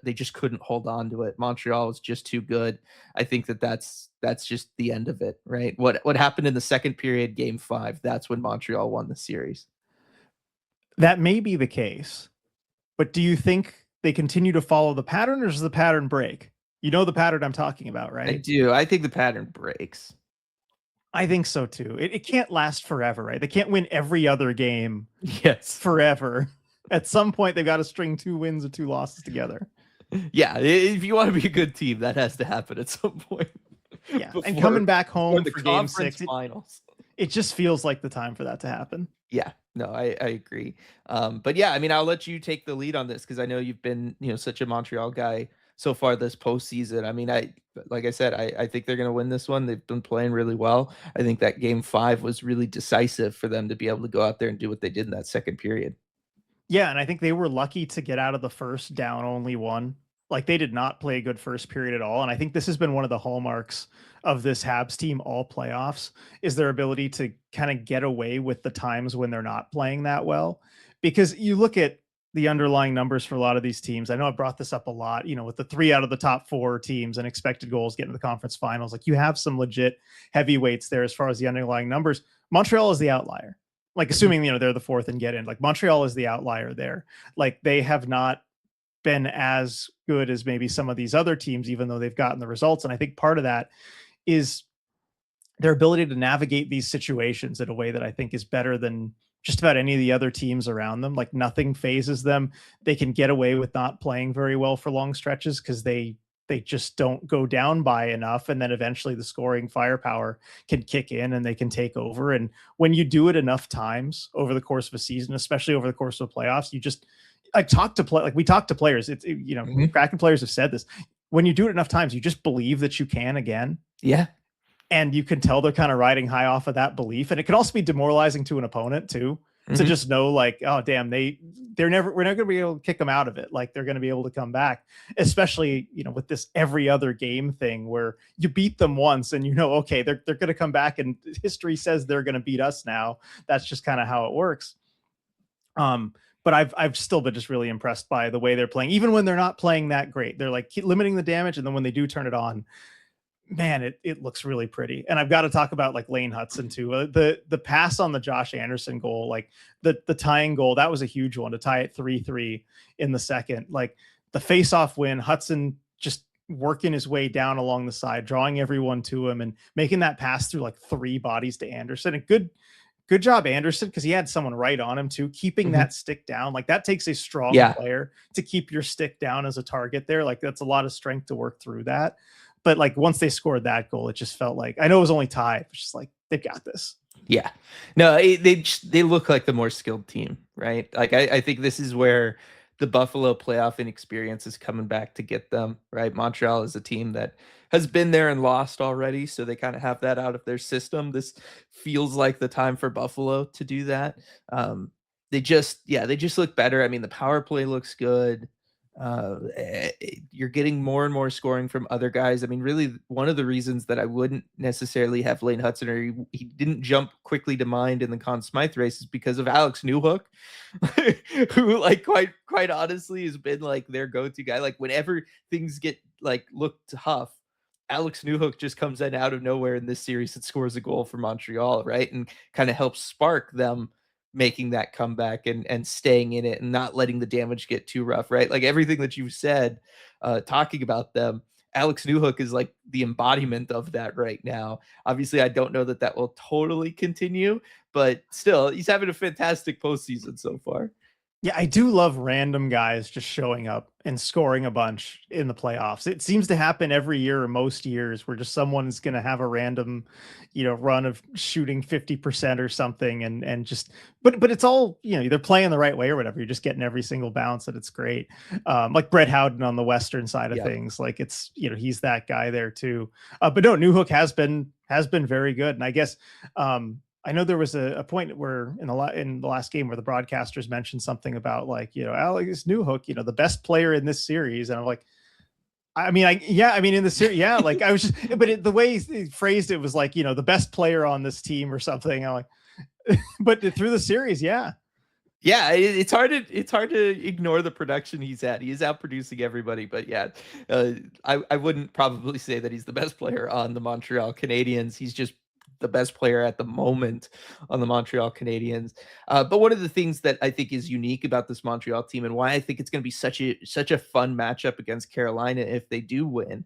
they just couldn't hold on to it. Montreal was just too good. I think that's just the end of it, right? What happened in the second period, game 5, that's when Montreal won the series. That may be the case, but do you think they continue to follow the pattern, or does the pattern break? You know the pattern I'm talking about, right? I do. I think the pattern breaks. I think so too. It can't last forever, right? They can't win every other game forever. At some point, they've got to string 2 wins or 2 losses together. Yeah, if you want to be a good team, that has to happen at some point. Yeah, and coming back home for game 6, finals. It just feels like the time for that to happen. Yeah, no, I agree. But yeah, I mean, I'll let you take the lead on this because I know you've been, such a Montreal guy so far this postseason. I mean, like I said, I think they're going to win this one. They've been playing really well. I think that game 5 was really decisive for them to be able to go out there and do what they did in that second period. Yeah, and I think they were lucky to get out of the first down only one. Like they did not play a good first period at all. And I think this has been one of the hallmarks of this Habs team all playoffs is their ability to kind of get away with the times when they're not playing that well. Because you look at the underlying numbers for a lot of these teams. I know I brought this up a lot, with the 3 out of the top 4 teams and expected goals getting to the conference finals. Like you have some legit heavyweights there as far as the underlying numbers. Montreal is the outlier. Like assuming, they're the 4th and get in, like Montreal is the outlier there. Like they have not been as good as maybe some of these other teams, even though they've gotten the results. And I think part of that is their ability to navigate these situations in a way that I think is better than just about any of the other teams around them. Like nothing phases them. They can get away with not playing very well for long stretches because they just don't go down by enough. And then eventually the scoring firepower can kick in and they can take over. And when you do it enough times over the course of a season, especially over the course of playoffs, you just, we talk to players. Kraken players have said this. When you do it enough times, you just believe that you can again. Yeah. And you can tell they're kind of riding high off of that belief. And it can also be demoralizing to an opponent too, to just know like, oh damn, we're never going to be able to kick them out of it. Like they're going to be able to come back, especially, with this every other game thing where you beat them once and okay, they're going to come back and history says they're going to beat us now. That's just kind of how it works. But I've still been just really impressed by the way they're playing, even when they're not playing that great. They're like limiting the damage. And then when they do turn it on, man, it looks really pretty. And I've got to talk about like Lane Hutson too. The pass on the Josh Anderson goal, like the tying goal, that was a huge one to tie it 3-3 in the second. Like the face-off win, Hutson just working his way down along the side, drawing everyone to him and making that pass through like 3 bodies to Anderson. And good job, Anderson, because he had someone right on him too, keeping that stick down. Like that takes a strong player to keep your stick down as a target there. Like that's a lot of strength to work through that. But like once they scored that goal, it just felt like, I know it was only tied, but just like they've got this. Yeah, no, they look like the more skilled team, right? Like I think this is where the Buffalo playoff inexperience is coming back to get them, right? Montreal is a team that has been there and lost already, so they kind of have that out of their system. This feels like the time for Buffalo to do that. They just look better. I mean, the power play looks good. You're getting more and more scoring from other guys. I mean, really, one of the reasons that I wouldn't necessarily have Lane Hutson or he didn't jump quickly to mind in the Conn Smythe race is because of Alex Newhook, who, like, quite honestly, has been like their go-to guy. Like, whenever things get look tough, Alex Newhook just comes in out of nowhere in this series and scores a goal for Montreal, right, and kind of helps spark them making that comeback and staying in it and not letting the damage get too rough, right? Like everything that you said, talking about them, Alex Newhook is like the embodiment of that right now. Obviously, I don't know that will totally continue, but still, he's having a fantastic postseason so far. Yeah, I do love random guys just showing up and scoring a bunch in the playoffs. It seems to happen every year or most years where just someone's going to have a random, run of shooting 50% or something. And just, but it's all, they're playing the right way or whatever. You're just getting every single bounce and it's great. Like Brett Howden on the Western side of things. Like it's, he's that guy there too. But no, Newhook has been very good. And I guess, I know there was a point where in the last game where the broadcasters mentioned something about like, Alex Newhook, the best player in this series. And I'm like, in the series, yeah, like I was just, but the way he phrased it was like, the best player on this team or something. I'm like, but through the series, yeah. Yeah, it's hard to ignore the production he's at. He is outproducing everybody, but yeah, I wouldn't probably say that he's the best player on the Montreal Canadiens. He's just the best player at the moment on the Montreal Canadiens. But one of the things that I think is unique about this Montreal team and why I think it's going to be such a fun matchup against Carolina if they do win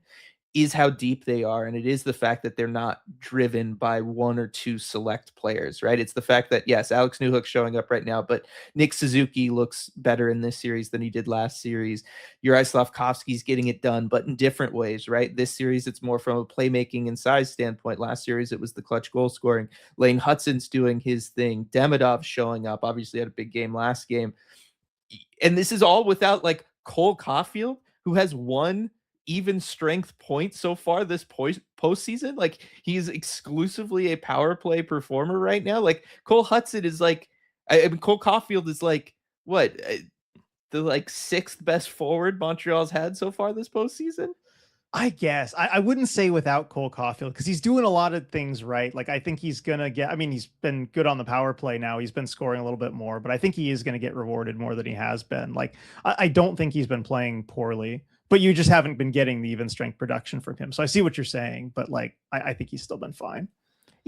is how deep they are. And it is the fact that they're not driven by 1 or 2 select players, right? It's the fact that, yes, Alex Newhook's showing up right now, but Nick Suzuki looks better in this series than he did last series. Juraj Slafkovsky's getting it done, but in different ways, right? This series, it's more from a playmaking and size standpoint. Last series, it was the clutch goal scoring. Lane Hutson's doing his thing. Demidov's showing up, obviously had a big game last game. And this is all without like Cole Caulfield, who has 1 even strength points so far this postseason. Like, he's exclusively a power play performer right now. Like, Cole Hudson is like, I mean, Cole Caulfield is like, what, the like sixth best forward Montreal's had so far this postseason? I guess I wouldn't say without Cole Caulfield, because he's doing a lot of things right. Like, I think he's gonna get. I mean, he's been good on the power play now. He's been scoring a little bit more, but I think he is going to get rewarded more than he has been. Like, I don't think he's been playing poorly, but you just haven't been getting the even strength production from him. So I see what you're saying, but like, I think he's still been fine.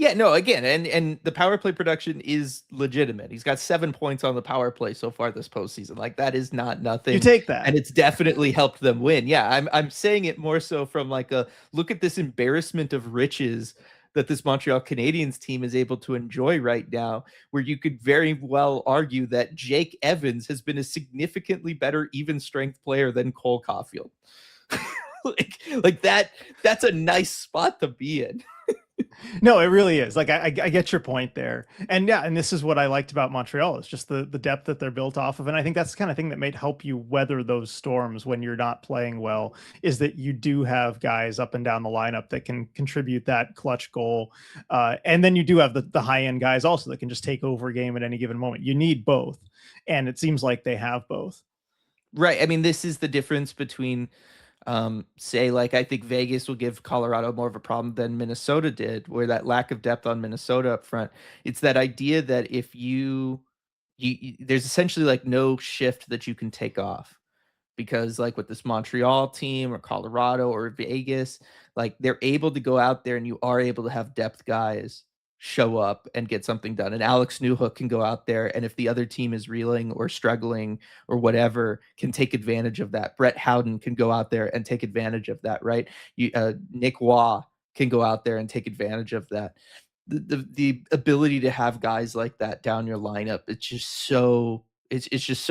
Yeah, no, again, and the power play production is legitimate. He's got 7 points on the power play so far this postseason. Like, that is not nothing. You take that, and it's definitely helped them win. Yeah, I'm saying it more so from like a look at this embarrassment of riches that this Montreal Canadiens team is able to enjoy right now, where you could very well argue that Jake Evans has been a significantly better even strength player than Cole Caulfield. like that's a nice spot to be in. No, it really is. Like, I get your point there. And yeah, and this is what I liked about Montreal, is just the depth that they're built off of. And I think that's the kind of thing that might help you weather those storms when you're not playing well, is that you do have guys up and down the lineup that can contribute that clutch goal. And then you do have the high end guys also that can just take over a game at any given moment. You need both. And it seems like they have both. Right. I mean, this is the difference between say, like, I think Vegas will give Colorado more of a problem than Minnesota did, where that lack of depth on Minnesota up front. It's that idea that if you there's essentially like no shift that you can take off, because like with this Montreal team or Colorado or Vegas, like they're able to go out there and you are able to have depth guys show up and get something done. And Alex Newhook can go out there, and if the other team is reeling or struggling or whatever, can take advantage of that. Brett Howden can go out there and take advantage of that, right? Nick Waugh can go out there and take advantage of that. The ability to have guys like that down your lineup, it's just so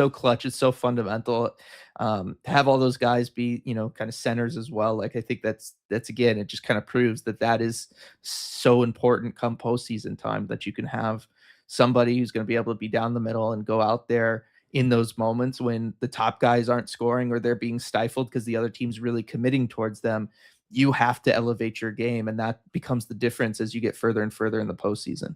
clutch. It's so fundamental. To have all those guys be, kind of centers as well. Like, I think that's again, it just kind of proves that is so important come postseason time, that you can have somebody who's going to be able to be down the middle and go out there in those moments when the top guys aren't scoring or they're being stifled because the other team's really committing towards them. You have to elevate your game, and that becomes the difference as you get further and further in the postseason.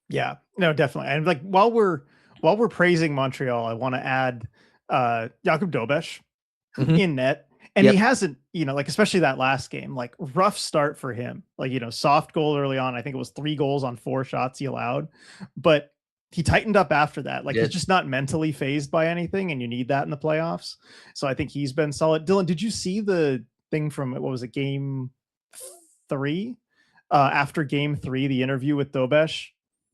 Yeah, no, definitely. And like, while we're praising Montreal, I want to add Jakub Dobeš in net. And he hasn't, like, especially that last game, like, rough start for him. Like, soft goal early on. I think it was 3 goals on 4 shots he allowed, but he tightened up after that. Like, he's just not mentally phased by anything, and you need that in the playoffs. So I think he's been solid. Dylan, did you see the thing from, what was it, game 3? After game 3, the interview with Dobeš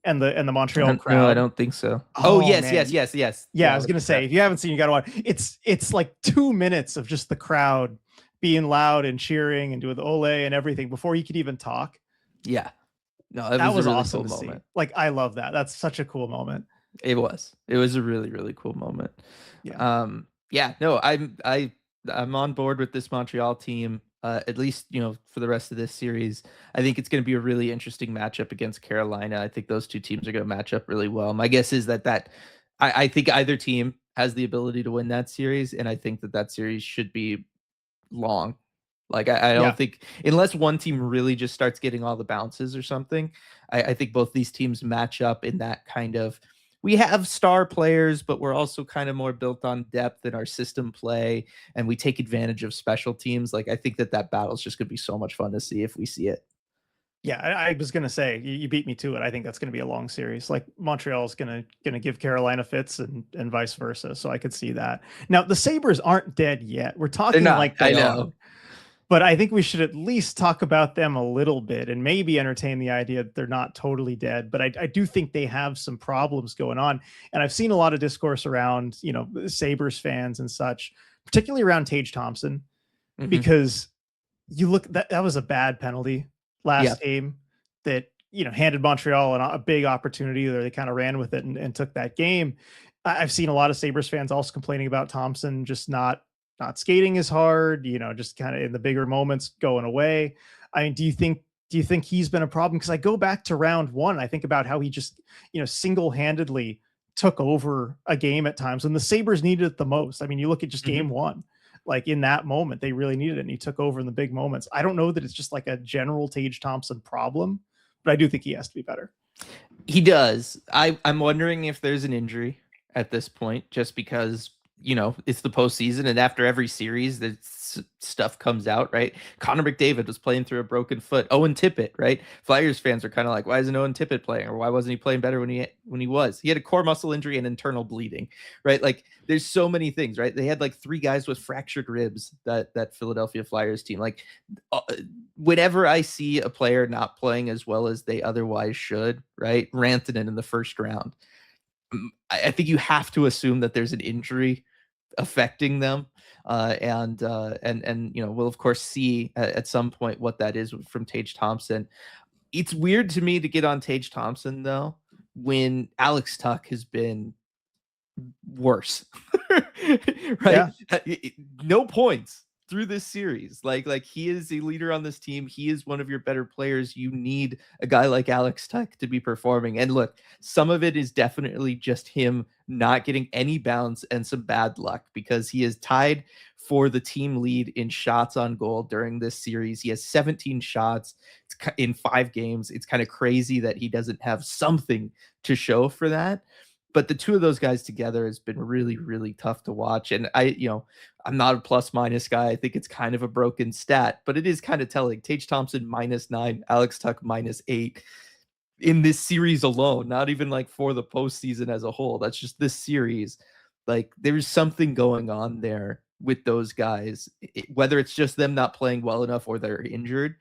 and the Montreal crowd? No, I don't think so. Oh, yes, man. yes. Yeah, I was gonna say, if you haven't seen, you gotta watch. It's like 2 minutes of just the crowd being loud and cheering and doing the ole and everything before he could even talk. Yeah, no, that was a really awesome cool to moment. see. Like, I love that. That's such a cool moment. It was a really, really cool moment. Yeah. Yeah, no, I'm on board with this Montreal team. At least, for the rest of this series. I think it's going to be a really interesting matchup against Carolina. I think those two teams are going to match up really well. My guess is that I think either team has the ability to win that series, and I think that series should be long. Like, I don't think, unless one team really just starts getting all the bounces or something, I think both these teams match up in that kind of, we have star players, but we're also kind of more built on depth in our system play, and we take advantage of special teams. Like, I think that battle is just going to be so much fun to see if we see it. Yeah, I was gonna say, you beat me to it. I think that's gonna be a long series. Like, Montreal is gonna give Carolina fits and vice versa. So I could see that. Now, the Sabres aren't dead yet. We're talking like they are. But I think we should at least talk about them a little bit and maybe entertain the idea that they're not totally dead. But I do think they have some problems going on. And I've seen a lot of discourse around, Sabres fans and such, particularly around Tage Thompson, because you look, that was a bad penalty last game that, handed Montreal a big opportunity there. They kind of ran with it and took that game. I've seen a lot of Sabres fans also complaining about Thompson just not skating as hard, just kind of in the bigger moments going away. I mean, do you think he's been a problem? Because I go back to round 1. I think about how he just, single-handedly took over a game at times when the Sabres needed it the most. I mean, you look at just game 1. like in that moment, they really needed it. And he took over in the big moments. I don't know that it's just like a general Tage Thompson problem, but I do think he has to be better. He does. I'm wondering if there's an injury at this point, just because, it's the postseason, and after every series, the stuff comes out, right? Connor McDavid was playing through a broken foot. Owen Tippett, right? Flyers fans are kind of like, why isn't Owen Tippett playing, or why wasn't he playing better when he was? He had a core muscle injury and internal bleeding, right? Like, there's so many things, right? They had like 3 guys with fractured ribs, that Philadelphia Flyers team. Like, whenever I see a player not playing as well as they otherwise should, right? Rantanen in the first round, I think you have to assume that there's an injury affecting them, and we'll of course see at some point what that is from Tage Thompson. It's weird to me to get on Tage Thompson though when Alex Tuch has been worse, right? Yeah. No points through this series. Like he is a leader on this team. He is one of your better players. You need a guy like Alex Tuch to be performing. And look, some of it is definitely just him not getting any bounce and some bad luck, because he is tied for the team lead in shots on goal during this series. He has 17 shots in 5 games. It's kind of crazy that he doesn't have something to show for that. But the two of those guys together has been really, really tough to watch. And I'm not a plus minus guy. I think it's kind of a broken stat, but it is kind of telling. Tage Thompson -9, Alex Tuch -8 in this series alone, not even like for the postseason as a whole. That's just this series. Like, there's something going on there with those guys, whether it's just them not playing well enough or they're injured.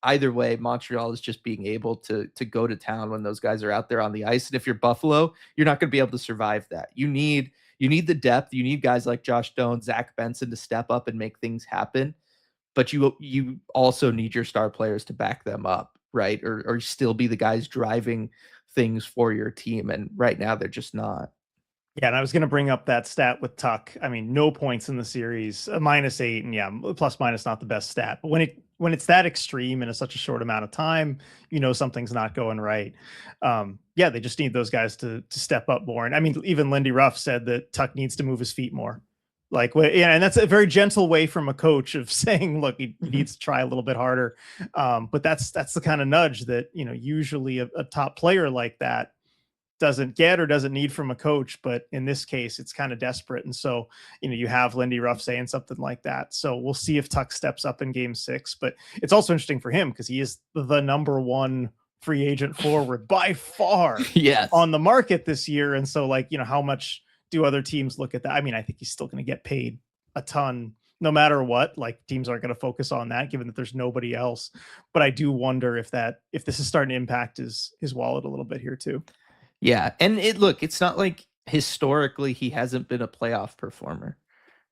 Either way, Montreal is just being able to go to town when those guys are out there on the ice. And if you're Buffalo, you're not going to be able to survive that. You need the depth. You need guys like Josh Doan, Zach Benson to step up and make things happen. But you also need your star players to back them up, right? Or still be the guys driving things for your team. And right now, they're just not. Yeah, and I was going to bring up that stat with Tuch. I mean, no points in the series, a -8, and yeah, plus minus not the best stat. But when it's that extreme in such a short amount of time, something's not going right. Yeah, they just need those guys to step up more. And I mean, even Lindy Ruff said that Tuch needs to move his feet more. Like, yeah, and that's a very gentle way from a coach of saying, look, he needs to try a little bit harder. But that's the kind of nudge that usually a top player like that doesn't get or doesn't need from a coach, but in this case it's kind of desperate. And so you have Lindy Ruff saying something like that. So we'll see if Tuch steps up in game 6. But it's also interesting for him because he is the number 1 free agent forward by far Yes. on the market this year. And so how much do other teams look at that? I mean, I think he's still going to get paid a ton no matter what. Like, teams aren't going to focus on that given that there's nobody else. But I do wonder if this is starting to impact his wallet a little bit here too. Yeah, and it's not like historically he hasn't been a playoff performer,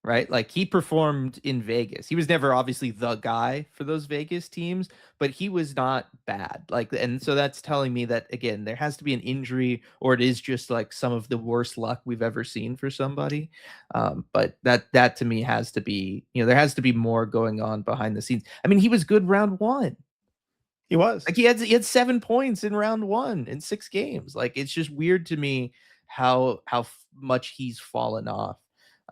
right? Like, he performed in Vegas. He was never obviously the guy for those Vegas teams, but he was not bad. Like, and so that's telling me that, again, there has to be an injury, or it is just like some of the worst luck we've ever seen for somebody. But that to me has to be, there has to be more going on behind the scenes. I mean, he was good round 1. He was. Like, he had 7 points in round 1 in 6 games. Like, it's just weird to me how much he's fallen off.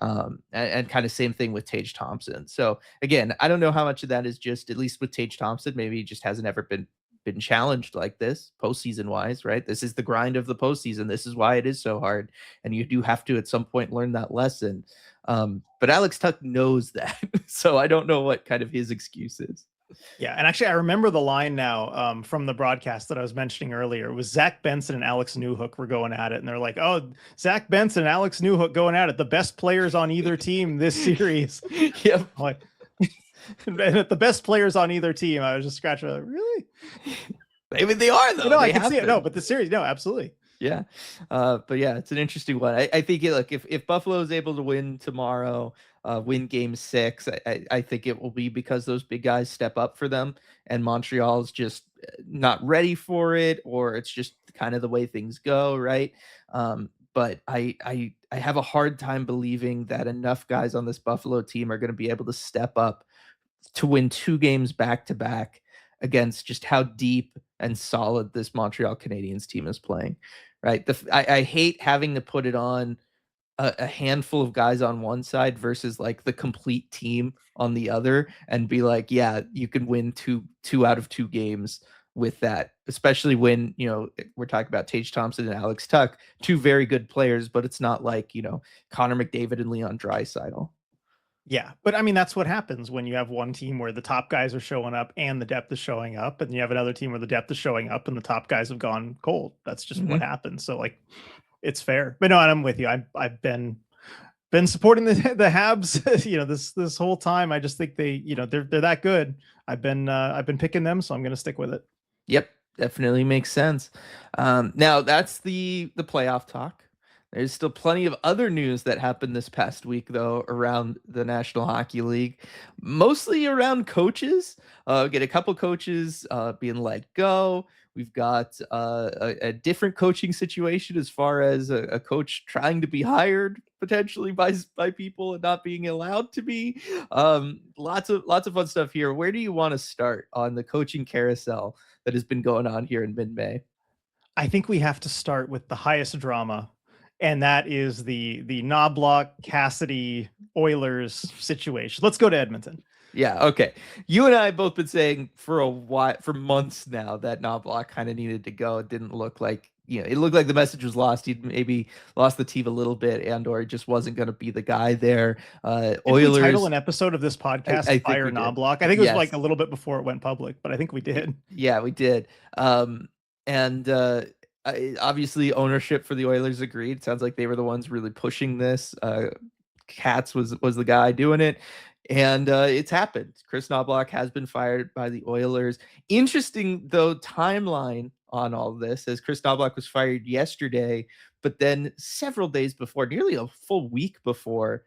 And kind of same thing with Tage Thompson. So again, I don't know how much of that is just, at least with Tage Thompson, maybe he just hasn't ever been challenged like this postseason wise, right? This is the grind of the postseason. This is why it is so hard, and you do have to at some point learn that lesson. But Alex Tuch knows that, so I don't know what kind of his excuse is. Yeah, and actually, I remember the line now from the broadcast that I was mentioning earlier. It was Zach Benson and Alex Newhook were going at it, and they're like, "Oh, Zach Benson and Alex Newhook going at it, the best players on either team this series." Yep. Like, and the best players on either team. I was just scratching. Like, really? Maybe they are though. I can see it. No, but the series, no, absolutely. Yeah. But yeah, it's an interesting one. I think if Buffalo is able to win tomorrow, win game 6, I think it will be because those big guys step up for them, and Montreal's just not ready for it, or it's just kind of the way things go, right? But I have a hard time believing that enough guys on this Buffalo team are going to be able to step up to win 2 games back to back against just how deep and solid this Montreal Canadiens team is playing, right? I hate having to put it on a handful of guys on one side versus like the complete team on the other, and be like, yeah, you can win two out of 2 games with that, especially when, we're talking about Tage Thompson and Alex Tuck, 2 very good players, but it's not like, Connor McDavid and Leon Draisaitl. Yeah, but I mean, that's what happens when you have one team where the top guys are showing up and the depth is showing up, and you have another team where the depth is showing up and the top guys have gone cold. That's just what happens. So like, it's fair. But no, and I'm with you. I've been supporting the Habs, this whole time. I just think they're that good. I've been picking them, so I'm going to stick with it. Yep, definitely makes sense. Now that's the playoff talk. There's still plenty of other news that happened this past week, though, around the National Hockey League, mostly around coaches. Get a couple coaches being let go. We've got a different coaching situation as far as a coach trying to be hired potentially by people and not being allowed to be. Lots of fun stuff here. Where do you want to start on the coaching carousel that has been going on here in mid-May? I think we have to start with the highest drama, and that is the Knoblauch Cassidy Oilers situation. Let's go to Edmonton. Yeah, okay. You and I have both been saying for a while, for months now, that Knoblauch kind of needed to go. It didn't look like, it looked like the message was lost. He'd maybe lost the team a little bit, or he just wasn't going to be the guy there. Did Oilers. we title an episode of this podcast I Fire Knoblauch? I think it was like a little bit before it went public, but I think we did. Yeah, we did. And obviously ownership for the Oilers agreed. Sounds like they were the ones really pushing this. Katz was the guy doing it. And it's happened. Chris Knoblauch has been fired by the Oilers. Interesting, though, timeline on all of this, as Chris Knoblauch was fired yesterday, but then several days before, nearly a full week before,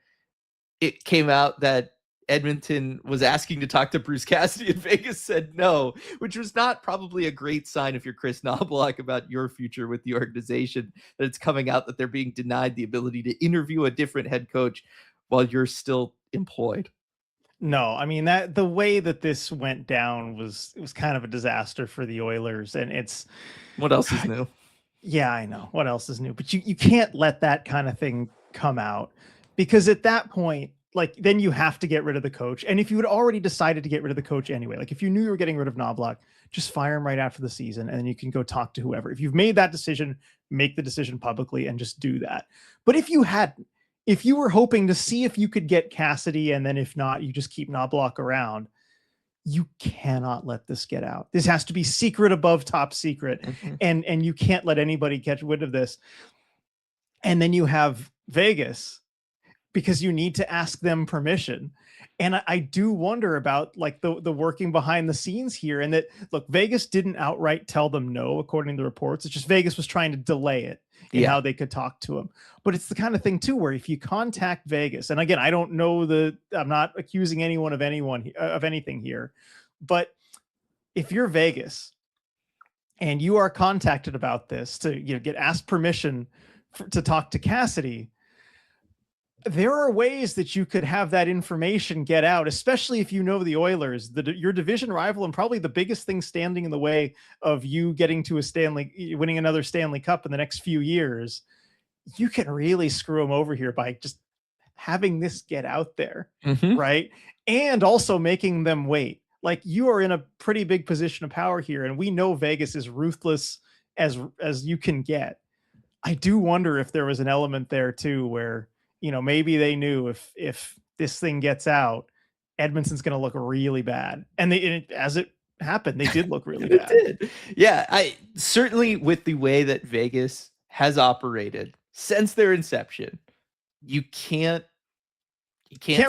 it came out that Edmonton was asking to talk to Bruce Cassidy, and Vegas said no, which was not probably a great sign if you're Chris Knoblauch about your future with the organization, that it's coming out that they're being denied the ability to interview a different head coach while you're still employed. No, I mean, that the way that this went down was kind of a disaster for the Oilers, and it's what else is new? Yeah, I know what else is new, but you can't let that kind of thing come out, because at that point, like, then you have to get rid of the coach. And if you had already decided to get rid of the coach anyway, like if you knew you were getting rid of Knoblauch, just fire him right after the season, and then you can go talk to whoever. If you've made that decision, make the decision publicly and just do that. But if you hadn't, if you were hoping to see if you could get Cassidy, and then if not, you just keep Knoblauch around, you cannot let this get out. This has to be secret above top secret. And you can't let anybody catch wind of this. And then you have Vegas, because you need to ask them permission. And I do wonder about like the working behind the scenes here, and that, look, Vegas didn't outright tell them no, according to the reports. It's just Vegas was trying to delay it in how they could talk to him. But it's the kind of thing too, where if you contact Vegas, and again, I don't know I'm not accusing anyone of anything here, but if you're Vegas and you are contacted about this to get asked permission to talk to Cassidy, there are ways that you could have that information get out, especially if you know the Oilers, your division rival, and probably the biggest thing standing in the way of you getting to winning another Stanley Cup in the next few years. You can really screw them over here by just having this get out there, right? And also making them wait. Like, you are in a pretty big position of power here, and we know Vegas is ruthless as you can get. I do wonder if there was an element there too, where maybe they knew if this thing gets out, Edmonton's going to look really bad. And as it happened, they did look really bad. Did. Yeah, I certainly, with the way that Vegas has operated since their inception, you can't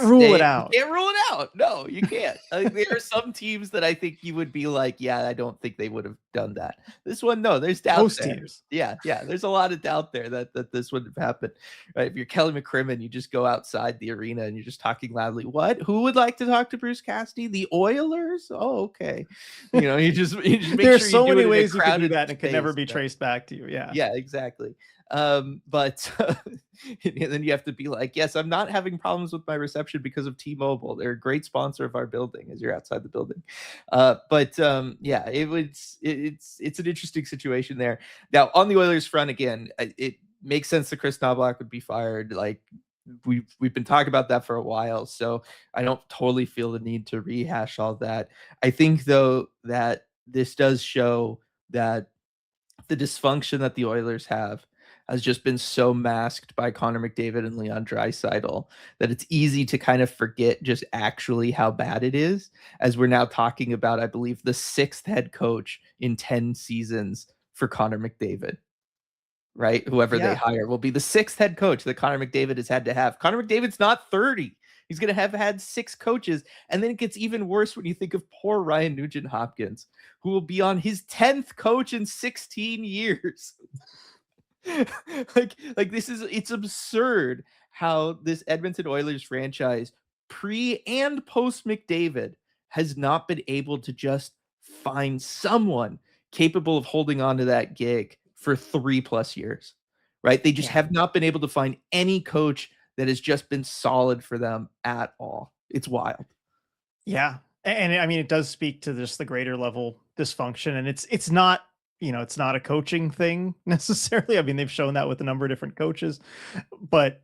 rule it out. You can't rule it out. No, you can't. There are some teams that I think you would be like, yeah, I don't think they would have done that. This one, no, there's doubt. Most teams. Yeah. There's a lot of doubt there that this wouldn't have happened. Right? If you're Kelly McCrimmon, you just go outside the arena and you're just talking loudly. What? Who would like to talk to Bruce Cassidy? The Oilers? Oh, okay. You just make There's sure so you do many it ways in you a can do crowded that, and it can never be space. traced back to you. Yeah. Yeah, exactly. But and then you have to be like, yes, I'm not having problems with my reception because of T-Mobile. They're a great sponsor of our building as you're outside the building. Yeah, it's an interesting situation there. Now, on the Oilers front, again, makes sense that Chris Knoblauch would be fired. Like we've been talking about that for a while, so I don't totally feel the need to rehash all that. I think though that this does show that the dysfunction that the Oilers have has just been so masked by Connor McDavid and Leon Draisaitl that it's easy to kind of forget just actually how bad it is, as we're now talking about, I believe, the 6th head coach in 10 seasons for Connor McDavid, right? Whoever they Yeah. hire will be the 6th head coach that Connor McDavid has had to have. Connor McDavid's not 30. He's going to have had 6 coaches. And then it gets even worse when you think of poor Ryan Nugent-Hopkins, who will be on his 10th coach in 16 years. like this is, it's absurd how this Edmonton Oilers franchise pre and post McDavid has not been able to just find someone capable of holding on to that gig for 3+ years, right? They just have not been able to find any coach that has just been solid for them at all. It's wild. Yeah. And I mean, it does speak to just the greater level dysfunction, and it's not, it's not a coaching thing necessarily. I mean, they've shown that with a number of different coaches, but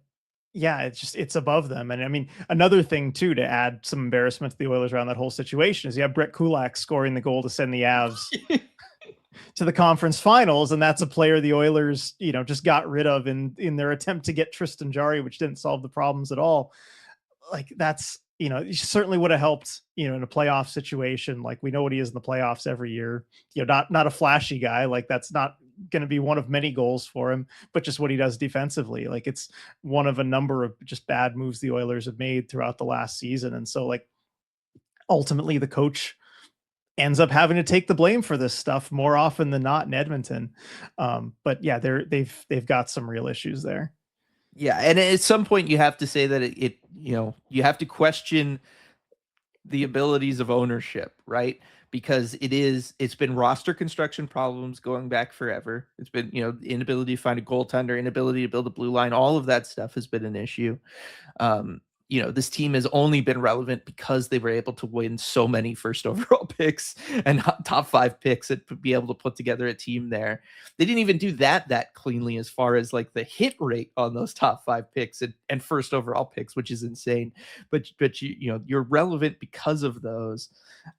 yeah, it's above them. And I mean, another thing too, to add some embarrassment to the Oilers around that whole situation, is you have Brett Kulak scoring the goal to send the Avs to the conference finals. And that's a player the Oilers, just got rid of in their attempt to get Tristan Jarry, which didn't solve the problems at all. Like that's, certainly would have helped, in a playoff situation. Like we know what he is in the playoffs every year, not a flashy guy. Like that's not going to be one of many goals for him, but just what he does defensively. Like it's one of a number of just bad moves the Oilers have made throughout the last season. And so like ultimately the coach ends up having to take the blame for this stuff more often than not in Edmonton. But yeah, they've got some real issues there. Yeah, and at some point you have to say that you have to question the abilities of ownership, right? Because it's been roster construction problems going back forever. It's been, inability to find a goaltender, inability to build a blue line. All of that stuff has been an issue. This team has only been relevant because they were able to win so many first overall picks and top 5 picks and be able to put together a team there. They didn't even do that cleanly as far as like the hit rate on those top 5 picks and first overall picks, which is insane. But you're relevant because of those.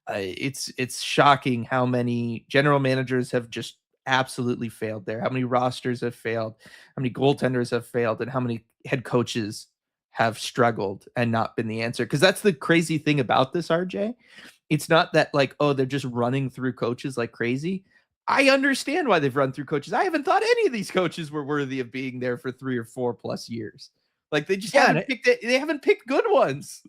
It's shocking how many general managers have just absolutely failed there. How many rosters have failed, how many goaltenders have failed, and how many head coaches have struggled and not been the answer. Because that's the crazy thing about this, RJ. It's not that like, oh, they're just running through coaches like crazy. I understand why they've run through coaches. I haven't thought any of these coaches were worthy of being there for 3 or 4+ years. Like they just haven't picked it. They haven't picked good ones.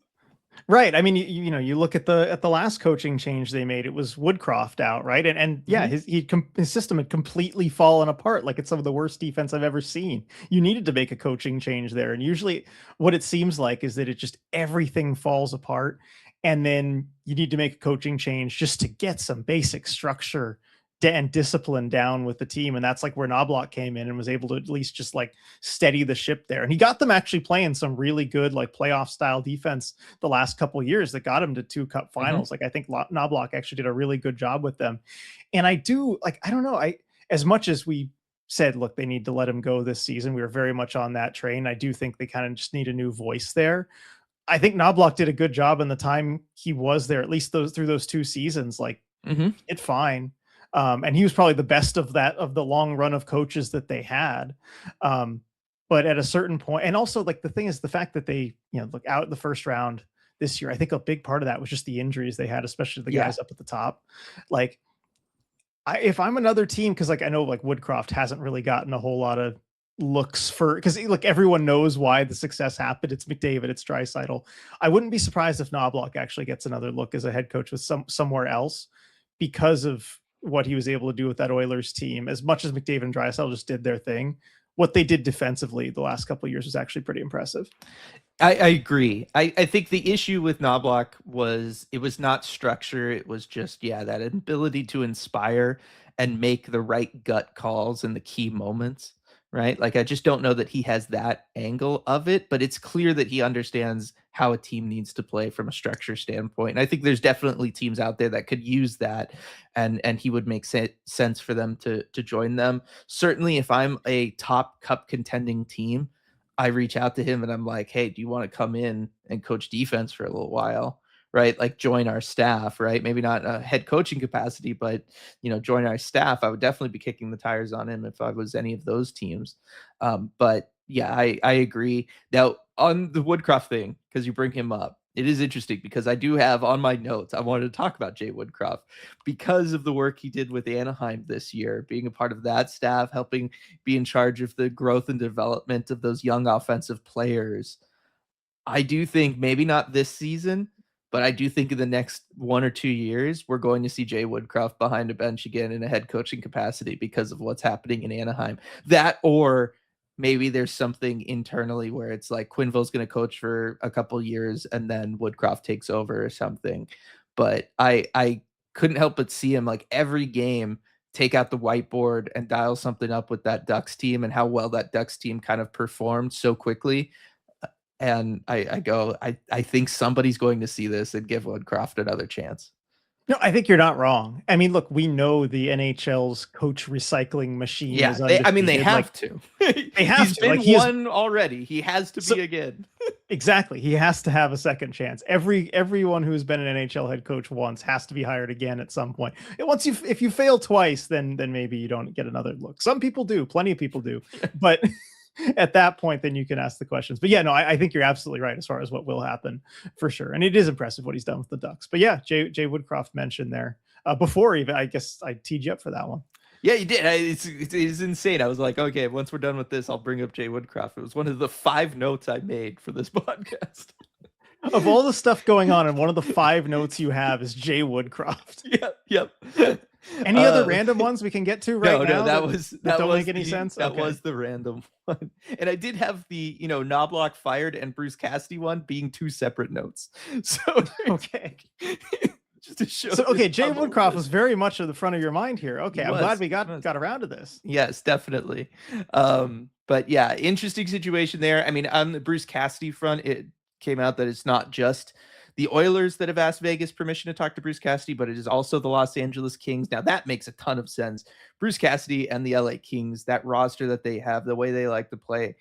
Right. I mean, you look at the last coaching change they made. It was Woodcroft out, right? And yeah, his system had completely fallen apart. Like it's some of the worst defense I've ever seen. You needed to make a coaching change there, and usually, what it seems like is that it just everything falls apart, and then you need to make a coaching change just to get some basic structure and discipline down with the team. And that's like where Knoblauch came in and was able to at least just like steady the ship there. And he got them actually playing some really good, like playoff style defense the last couple of years that got him to 2 cup finals. Like I think Knoblauch actually did a really good job with them. And I don't know, as much as we said, look, they need to let him go this season, we were very much on that train. I do think they kind of just need a new voice there. I think Knoblauch did a good job in the time he was there, at least through those 2 seasons. Like it's fine. And he was probably the best of the long run of coaches that they had. But at a certain point, and also like the thing is the fact that they, look out the first round this year, I think a big part of that was just the injuries they had, especially the guys up at the top. Like if I'm another team, cause like, I know like Woodcroft hasn't really gotten a whole lot of looks cause look, everyone knows why the success happened. It's McDavid, it's Draisaitl. I wouldn't be surprised if Knoblauch actually gets another look as a head coach with somewhere else because of what he was able to do with that Oilers team. As much as McDavid and Draisaitl just did their thing, what they did defensively the last couple of years was actually pretty impressive. I agree. I think the issue with Knoblauch was it was not structure. It was just, that ability to inspire and make the right gut calls in the key moments, right? Like, I just don't know that he has that angle of it, but it's clear that he understands how a team needs to play from a structure standpoint. And I think there's definitely teams out there that could use that, and he would make sense for them to join them. Certainly, if I'm a top cup contending team, I reach out to him and I'm like, hey, do you want to come in and coach defense for a little while? Right? Like join our staff, right? Maybe not a head coaching capacity, but join our staff. I would definitely be kicking the tires on him if I was any of those teams. But yeah, I agree. Now on the Woodcroft thing, because you bring him up, it is interesting because I do have on my notes, I wanted to talk about Jay Woodcroft because of the work he did with Anaheim this year, being a part of that staff, helping be in charge of the growth and development of those young offensive players. I do think maybe not this season, but I do think in the next 1 or 2 years, we're going to see Jay Woodcroft behind a bench again in a head coaching capacity because of what's happening in Anaheim. That, or maybe there's something internally where it's like Quenneville's going to coach for a couple years and then Woodcroft takes over or something. But I couldn't help but see him like every game take out the whiteboard and dial something up with that Ducks team and how well that Ducks team kind of performed so quickly. And I think somebody's going to see this and give Woodcroft another chance. No, I think you're not wrong. I mean, look, we know the NHL's coach recycling machine is undefeated. They have to. They have He's to. been one already. He has to be again. Exactly. He has to have a second chance. Everyone who's been an NHL head coach once has to be hired again at some point. And if you fail twice, then maybe you don't get another look. Some people do. Plenty of people do. But at that point, then you can ask the questions. But yeah, no, I think you're absolutely right as far as what will happen for sure. And it is impressive what he's done with the Ducks. But yeah, Jay Woodcroft mentioned there before even, I guess I teed you up for that one. Yeah, you did. It's insane. I was like, okay, once we're done with this, I'll bring up Jay Woodcroft. It was one of the 5 notes I made for this podcast. Of all the stuff going on, and one of the 5 notes you have is Jay Woodcroft. Yeah, yep. Any other random ones we can get to right now? No, that don't make any sense. That was the random one, and I did have the Knoblauch fired and Bruce Cassidy one being 2 separate notes. So okay, just to show. So okay, Jay Woodcroft was very much at the front of your mind here. Okay, I'm glad we got around to this. Yes, definitely. But yeah, interesting situation there. I mean, on the Bruce Cassidy front, it came out that it's not just the Oilers that have asked Vegas permission to talk to Bruce Cassidy, but it is also the Los Angeles Kings. Now that makes a ton of sense. Bruce Cassidy and the LA Kings, that roster that they have, the way they like to play,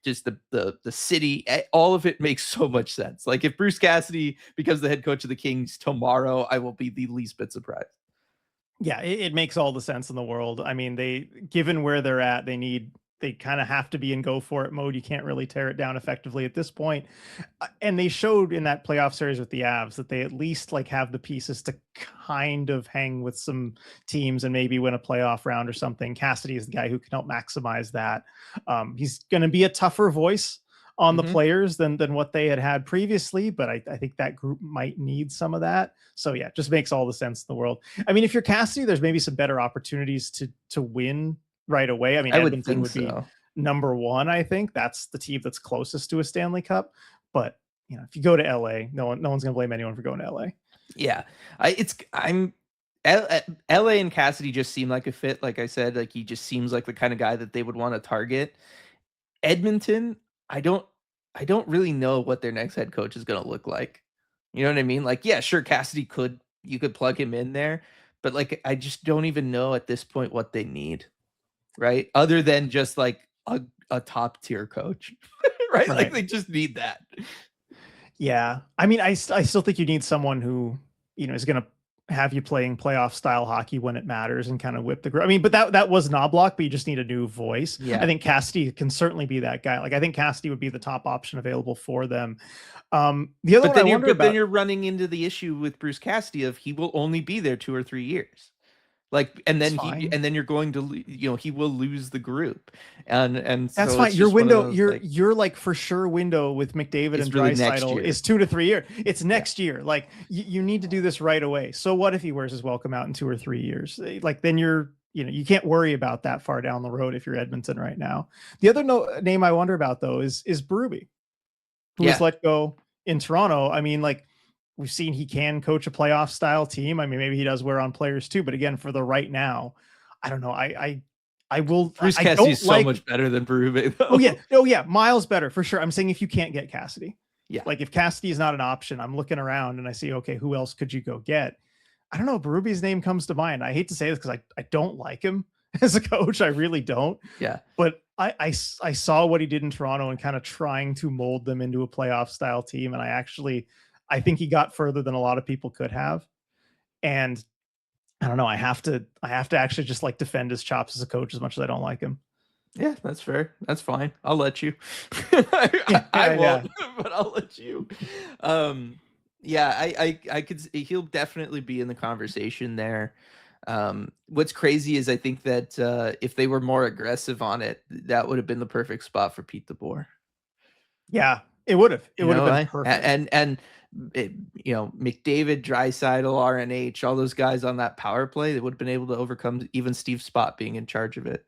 just the city, all of it makes so much sense. Like if Bruce Cassidy becomes the head coach of the Kings tomorrow, I will be the least bit surprised. Yeah, it makes all the sense in the world. I mean, given where they're at, they kind of have to be in go for it mode. You can't really tear it down effectively at this point. And they showed in that playoff series with the Avs that they at least like have the pieces to kind of hang with some teams and maybe win a playoff round or something. Cassidy is the guy who can help maximize that. He's going to be a tougher voice on the players than what they had previously, but I think that group might need some of that. So yeah, it just makes all the sense in the world. I mean, if you're Cassidy, there's maybe some better opportunities to win right away. I mean, Edmonton would be number 1. I think that's the team that's closest to a Stanley Cup. But if you go to LA, no one's gonna blame anyone for going to LA. Yeah, LA and Cassidy just seem like a fit. Like I said, like he just seems like the kind of guy that they would want to target. Edmonton, I don't really know what their next head coach is going to look like. You know what I mean? Like, yeah, sure, Cassidy you could plug him in there, but like I just don't even know at this point what they need. Right? Other than just like a top tier coach, right? Like they just need that. Yeah. I mean, I still think you need someone who, is going to have you playing playoff style hockey when it matters and kind of whip the group. I mean, but that was Knoblauch, but you just need a new voice. Yeah. I think Cassidy can certainly be that guy. Like I think Cassidy would be the top option available for them. The other then you're running into the issue with Bruce Cassidy of he will only be there 2 or 3 years. Like, and then you're going to, he will lose the group, and that's so fine. Your window, your like for sure window with McDavid and Draisaitl is 2 to 3 years. It's next year. Like you need to do this right away. So what if he wears his welcome out in 2 or 3 years? Like then you can't worry about that far down the road if you're Edmonton right now. The other name I wonder about though is Berube, who was let go in Toronto. I mean, like, we've seen he can coach a playoff style team. I mean, maybe he does wear on players too, but again, for the right now, I don't know. I will. Bruce Cassidy is so much better than Berube, though. Oh yeah, miles better for sure. I'm saying if you can't get Cassidy, Yeah. Like if Cassidy is not an option, I'm looking around and I see, okay, who else could you go get? I don't know. Berube's name comes to mind. I hate to say this because I don't like him as a coach. I really don't. Yeah. But I saw what he did in Toronto and kind of trying to mold them into a playoff style team. And I think he got further than a lot of people could have. And I don't know. I have to actually just like defend his chops as a coach as much as I don't like him. Yeah, that's fair. That's fine. I'll let you. I won't, but I'll let you. Yeah, I could. He'll definitely be in the conversation there. What's crazy is I think that if they were more aggressive on it, that would have been the perfect spot for Pete DeBoer. Yeah, it would have. It would have been perfect. And McDavid, Draisaitl, RNH, all those guys on that power play, they would have been able to overcome even Steve Spott being in charge of it.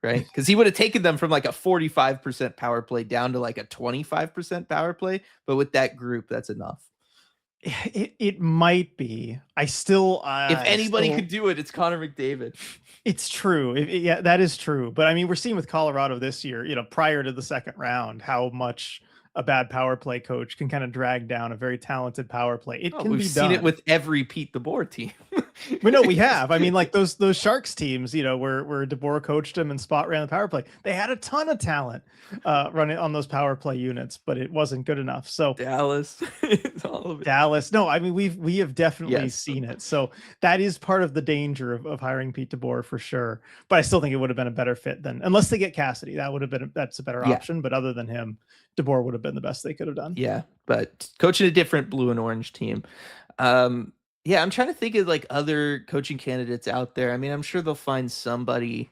Right? Because he would have taken them from like a 45% power play down to like a 25% power play. But with that group, that's enough. It might be. I still, if anybody could do it, it's Connor McDavid. It's true. Yeah, that is true. But I mean, we're seeing with Colorado this year, prior to the second round, how much a bad power play coach can kind of drag down a very talented power play. It can be done. We've seen it with every Pete DeBoer team. We have. I mean, like those Sharks teams, where DeBoer coached them and Spot ran the power play. They had a ton of talent running on those power play units, but it wasn't good enough. So Dallas, it's all of it. Dallas. No, I mean we have definitely seen it. So that is part of the danger of hiring Pete DeBoer for sure. But I still think it would have been a better fit than, unless they get Cassidy. That's a better option. But other than him, DeBoer would have been the best they could have done. Yeah, but coaching a different blue and orange team. Yeah, I'm trying to think of like other coaching candidates out there. I mean, I'm sure they'll find somebody.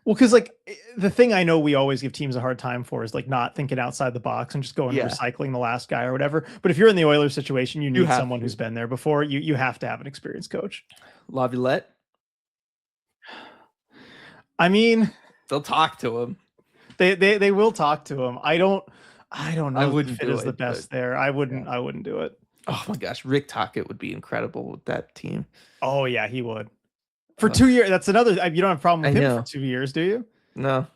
Well, because like the thing I know we always give teams a hard time for is like not thinking outside the box and just going and recycling the last guy or whatever. But if you're in the Oilers situation, you need someone who's been there before. You have to have an experienced coach. Laviolette. I mean, they'll talk to him. They will talk to him. I don't know. I wouldn't fit is the best there. I wouldn't do it. Oh my gosh, Rick Tocchet would be incredible with that team. Oh yeah, he would. For 2 years, that's another. You don't have a problem with him for 2 years, do you? No,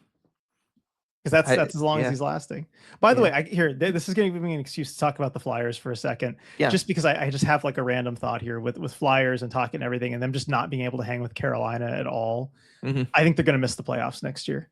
because that's as long as he's lasting. By the way, this is going to give me an excuse to talk about the Flyers for a second. Yeah. Just because I just have like a random thought here with Flyers and talking and everything, and them just not being able to hang with Carolina at all. Mm-hmm. I think they're going to miss the playoffs next year.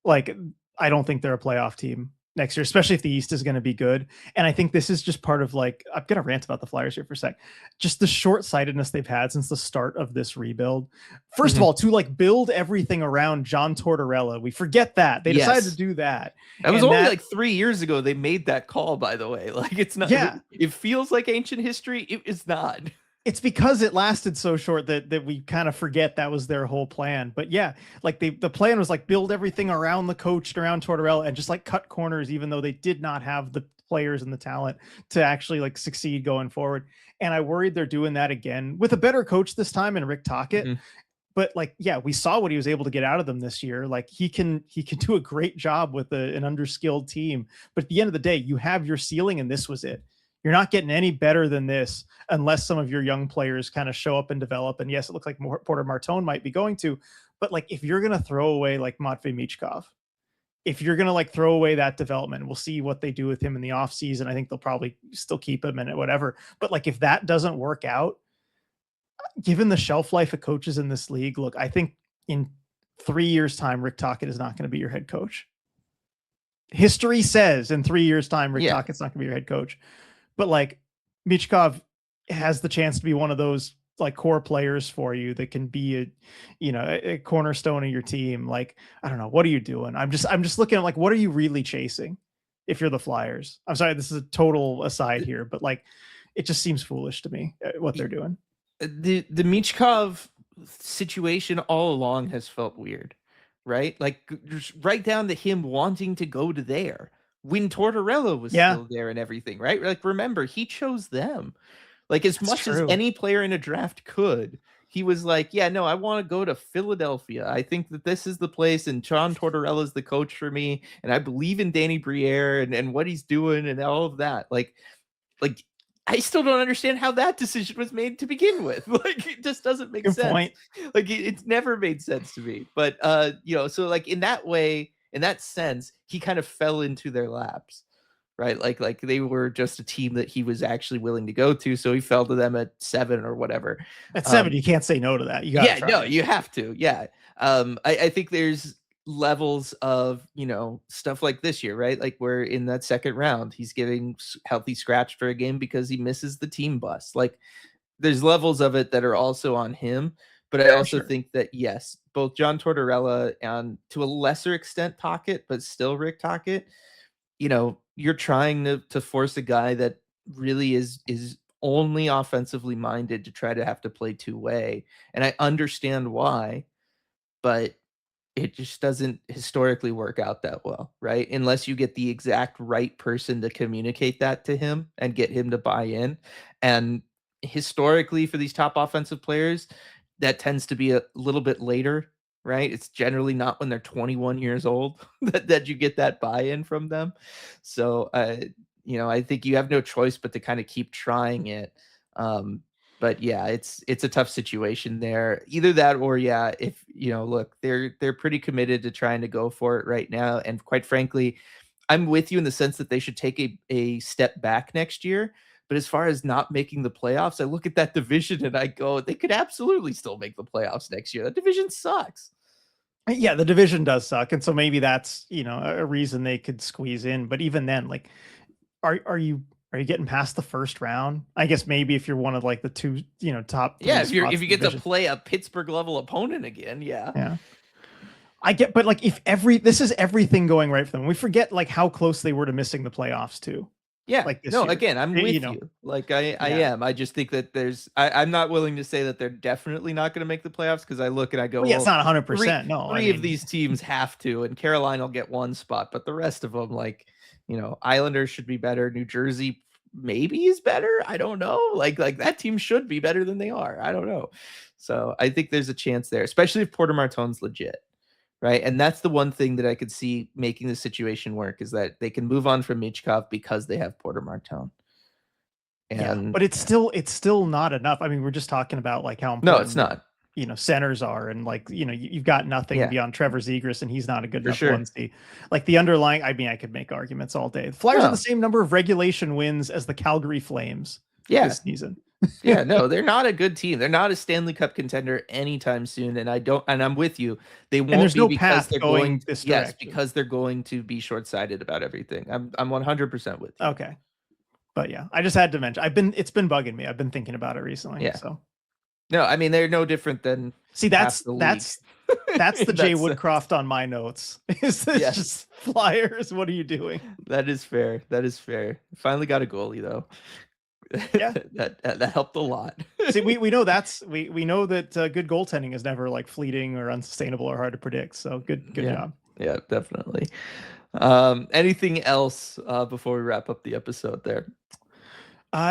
Like, I don't think they're a playoff team next year, especially if the East is going to be good. And I think this is just part of like, I'm going to rant about the Flyers here for a sec. Just the short-sightedness they've had since the start of this rebuild. First of all, to like build everything around John Tortorella. We forget that. They decided to do that. That was only like 3 years ago they made that call, by the way. Like it's not, it feels like ancient history. It is not. It's because it lasted so short that we kind of forget that was their whole plan. But yeah, like the plan was like build everything around the coach and around Tortorella and just like cut corners, even though they did not have the players and the talent to actually like succeed going forward. And I worried they're doing that again with a better coach this time and Rick Tocchet. Mm-hmm. But like, yeah, we saw what he was able to get out of them this year. Like he can do a great job with an underskilled team. But at the end of the day, you have your ceiling and this was it. You're not getting any better than this unless some of your young players kind of show up and develop. And yes, it looks like Porter Martone might be going to, but like, if you're going to throw away like Matvei Michkov, if you're going to like throw away that development, we'll see what they do with him in the off season. I think they'll probably still keep him and whatever. But like, if that doesn't work out, given the shelf life of coaches in this league, look, I think in 3 years time, Rick Tocchet is not going to be your head coach. History says in 3 years time, Rick Tocchet's not going to be your head coach. But like Michkov has the chance to be one of those like core players for you that can be a cornerstone of your team. Like, I don't know, what are you doing? I'm just looking at like, what are you really chasing if you're the Flyers? I'm sorry, this is a total aside here, but like, it just seems foolish to me what they're doing. The Michkov situation all along has felt weird, right? Like right down to him wanting to go to there. When Tortorella was still there and everything, right? Like, remember, he chose them. Like, as much as any player in a draft could, he was like, yeah, no, I want to go to Philadelphia. I think that this is the place, and John Tortorella is the coach for me, and I believe in Danny Briere and what he's doing and all of that. Like, I still don't understand how that decision was made to begin with. Like, it just doesn't make sense. Point. Like, it's never made sense to me. But, so like in that way, in that sense, he kind of fell into their laps, right? Like they were just a team that he was actually willing to go to, so he fell to them at 7 or whatever. At 7, you can't say no to that. You got to Yeah, try no, it. you have to. Yeah. I think there's levels of, stuff like this year, right? Like we're in that second round, he's getting healthy scratched for a game because he misses the team bus. Like there's levels of it that are also on him. But I also sure. think that, yes, both John Tortorella and to a lesser extent Tocchet, but still Rick Tocchet, you're trying to force a guy that really is only offensively minded to try to have to play two-way. And I understand why, but it just doesn't historically work out that well, right? Unless you get the exact right person to communicate that to him and get him to buy in. And historically, for these top offensive players, that tends to be a little bit later, right? It's generally not when they're 21 years old that you get that buy-in from them. So, I think you have no choice but to kind of keep trying it. But yeah, it's a tough situation there. Either that or yeah, if look, they're pretty committed to trying to go for it right now. And quite frankly, I'm with you in the sense that they should take a step back next year. But as far as not making the playoffs, I look at that division and I go, they could absolutely still make the playoffs next year. That division sucks. Yeah, the division does suck, and so maybe that's a reason they could squeeze in. But even then, like, are you getting past the first round? I guess maybe if you're one of like the two top three. Yeah, spots if you in the get to division. play a Pittsburgh level opponent again, yeah. Yeah. I get, but like if this is everything going right for them, we forget like how close they were to missing the playoffs too. Yeah. Like this No, year. again, I'm with you. Like I Yeah. am. I just think that I'm not willing to say that they're definitely not going to make the playoffs because I look and I go, Well, yeah, it's well, not 100%. No, three of these teams have to, and Carolina will get one spot, but the rest of them, like, Islanders should be better. New Jersey maybe is better. I don't know. Like that team should be better than they are. I don't know. So I think there's a chance there, especially if Porter Martone's legit. Right. And that's the one thing that I could see making the situation work is that they can move on from Michkov because they have Porter Martone. Yeah, And but it's still not enough. I mean, we're just talking about like how no, important it's not. Centers are, and like you've got nothing Yeah. beyond Trevor Zegras, and he's not a good For enough sure. 1C. Like the underlying, I mean, I could make arguments all day. The Flyers have the same number of regulation wins as the Calgary Flames this season. Yeah, no, they're not a good team. They're not a Stanley Cup contender anytime soon. And I'm with you. They won't there's be no because path they're going going this yes, direction. because they're going to be short-sighted about everything. I'm 100% with you. Okay. But yeah, I just had to mention. It's been bugging me. I've been thinking about it recently. Yeah. So no, I mean they're no different than that's the the Jay Woodcroft on my notes. Is this just Flyers? What are you doing? That is fair. That is fair. Finally got a goalie though. Yeah, that helped a lot. See, we know we know that good goaltending is never like fleeting or unsustainable or hard to predict. So good job. Yeah, definitely. Anything else before we wrap up the episode there?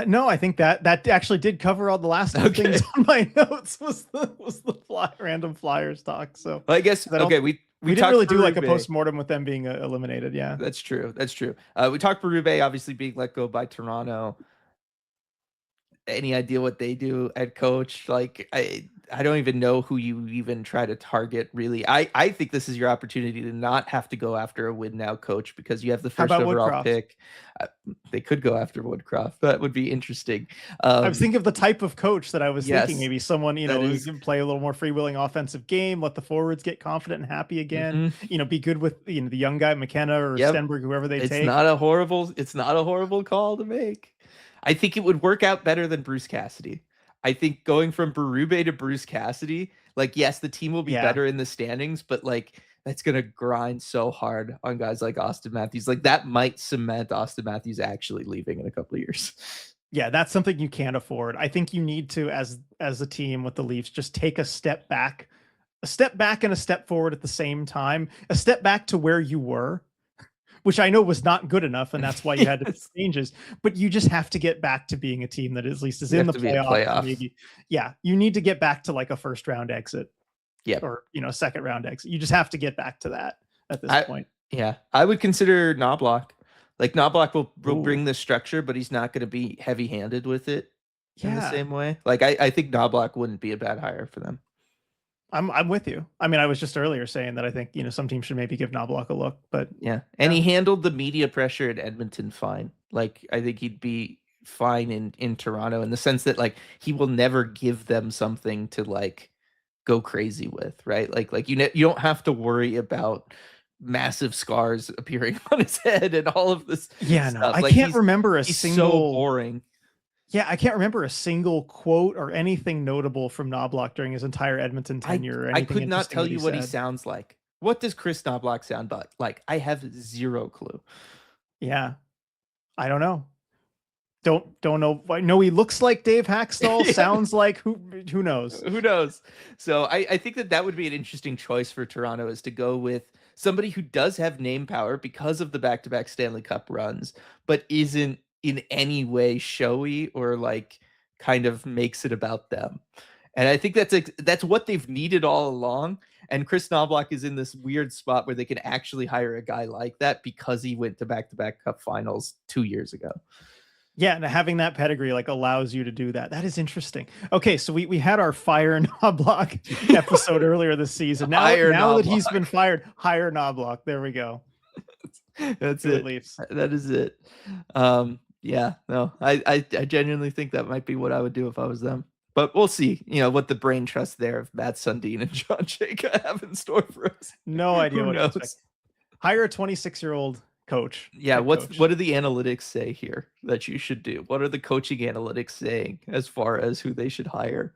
No, I think that actually did cover all the last two things on my notes. Was the random Flyers talk. So well, I guess we didn't really do like a post-mortem with them being eliminated. Yeah, that's true. We talked Berube obviously being let go by Toronto. Any idea what they do at coach? Like I don't even know who you even try to target really. I think this is your opportunity to not have to go after a win now coach because you have the first overall pick. They could go after Woodcroft. That would be interesting. I was thinking of the type of coach that I was thinking. Maybe someone who can play a little more freewheeling offensive game, let the forwards get confident and happy again. Be good with the young guy McKenna or Stenberg, whoever they take. It's not a horrible call to make. I think it would work out better than Bruce Cassidy. I think going from Berube to Bruce Cassidy, like, yes, the team will be better in the standings, but like that's going to grind so hard on guys like Austin Matthews. Like that might cement Austin Matthews actually leaving in a couple of years. Yeah, that's something you can't afford. I think you need to, as a team with the Leafs, just take a step back and a step forward at the same time, a step back to where you were, which I know was not good enough, and that's why you had to make changes. But you just have to get back to being a team that at least is in the playoffs. Maybe, you need to get back to like a first round exit, or second round exit. You just have to get back to that at this point. Yeah, I would consider Knoblauch. Like Knoblauch will bring the structure, but he's not going to be heavy handed with it in the same way. Like I think Knoblauch wouldn't be a bad hire for them. I'm with you. I mean, I was just earlier saying that I think, some teams should maybe give Knoblauch a look, but Yeah. And he handled the media pressure in Edmonton fine. Like, I think he'd be fine in Toronto in the sense that, like, he will never give them something to, like, go crazy with, right? Like you don't have to worry about massive scars appearing on his head and all of this no, stuff. I Like, can't remember a he's single so boring. Yeah, I can't remember a single quote or anything notable from Knoblauch during his entire Edmonton tenure or I anything could not interesting tell that you what he said. sounds like. What does Chris Knoblauch sound like? I have zero clue. Yeah, I don't know. Don't know. I know he looks like Dave Hackstall. Yeah. Sounds like who knows? Who knows? So I think that would be an interesting choice for Toronto, is to go with somebody who does have name power because of the back-to-back Stanley Cup runs, but isn't in any way showy or like kind of makes it about them. And I think that's what they've needed all along. And Chris Knoblauch is in this weird spot where they can actually hire a guy like that because he went to back-to-back Cup finals 2 years ago. Yeah, and having that pedigree like allows you to do that. That is interesting. Okay, so we had our fire Knoblauch episode earlier this season. Now that he's been fired, hire Knoblauch. There we go. That's it. That is it. Yeah, no, I genuinely think that might be what I would do if I was them. But we'll see, what the brain trust there of Matt Sundin and John Chayka have in store for us. No idea what to knows? expect. Hire a 26-year-old coach. Yeah, what do the analytics say here that you should do? What are the coaching analytics saying as far as who they should hire?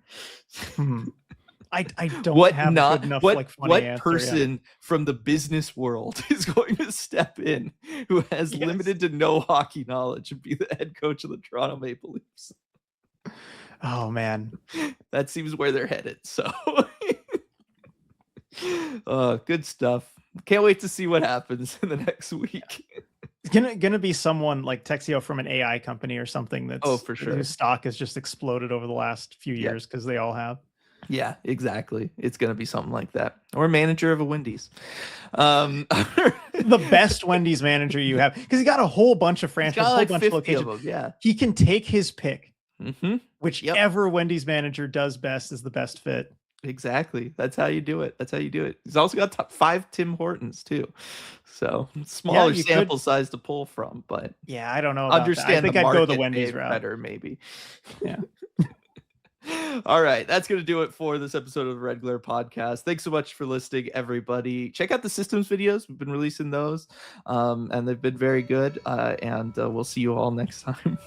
I don't have a good enough funny answer, person from the business world is going to step in who has limited to no hockey knowledge and be the head coach of the Toronto Maple Leafs? Oh man, that seems where they're headed. So good stuff. Can't wait to see what happens in the next week. It's gonna be someone like Texio from an AI company or something that's for sure. Whose stock has just exploded over the last few years because they all have. Yeah, exactly. It's gonna be something like that, or manager of a Wendy's. The best Wendy's manager you have, because he got a whole bunch of franchises, a whole bunch of locations. Of them, yeah, he can take his pick. Mm-hmm. Whichever Wendy's manager does best is the best fit. Exactly. That's how you do it. He's also got top 5 Tim Hortons too. So smaller sample size to pull from, but yeah, I don't know. Understand. I think I'd go the Wendy's route better, maybe. Yeah. All right, that's going to do it for this episode of the Red Glare Podcast. Thanks so much for listening, everybody. Check out the systems videos. We've been releasing those, and they've been very good. And we'll see you all next time.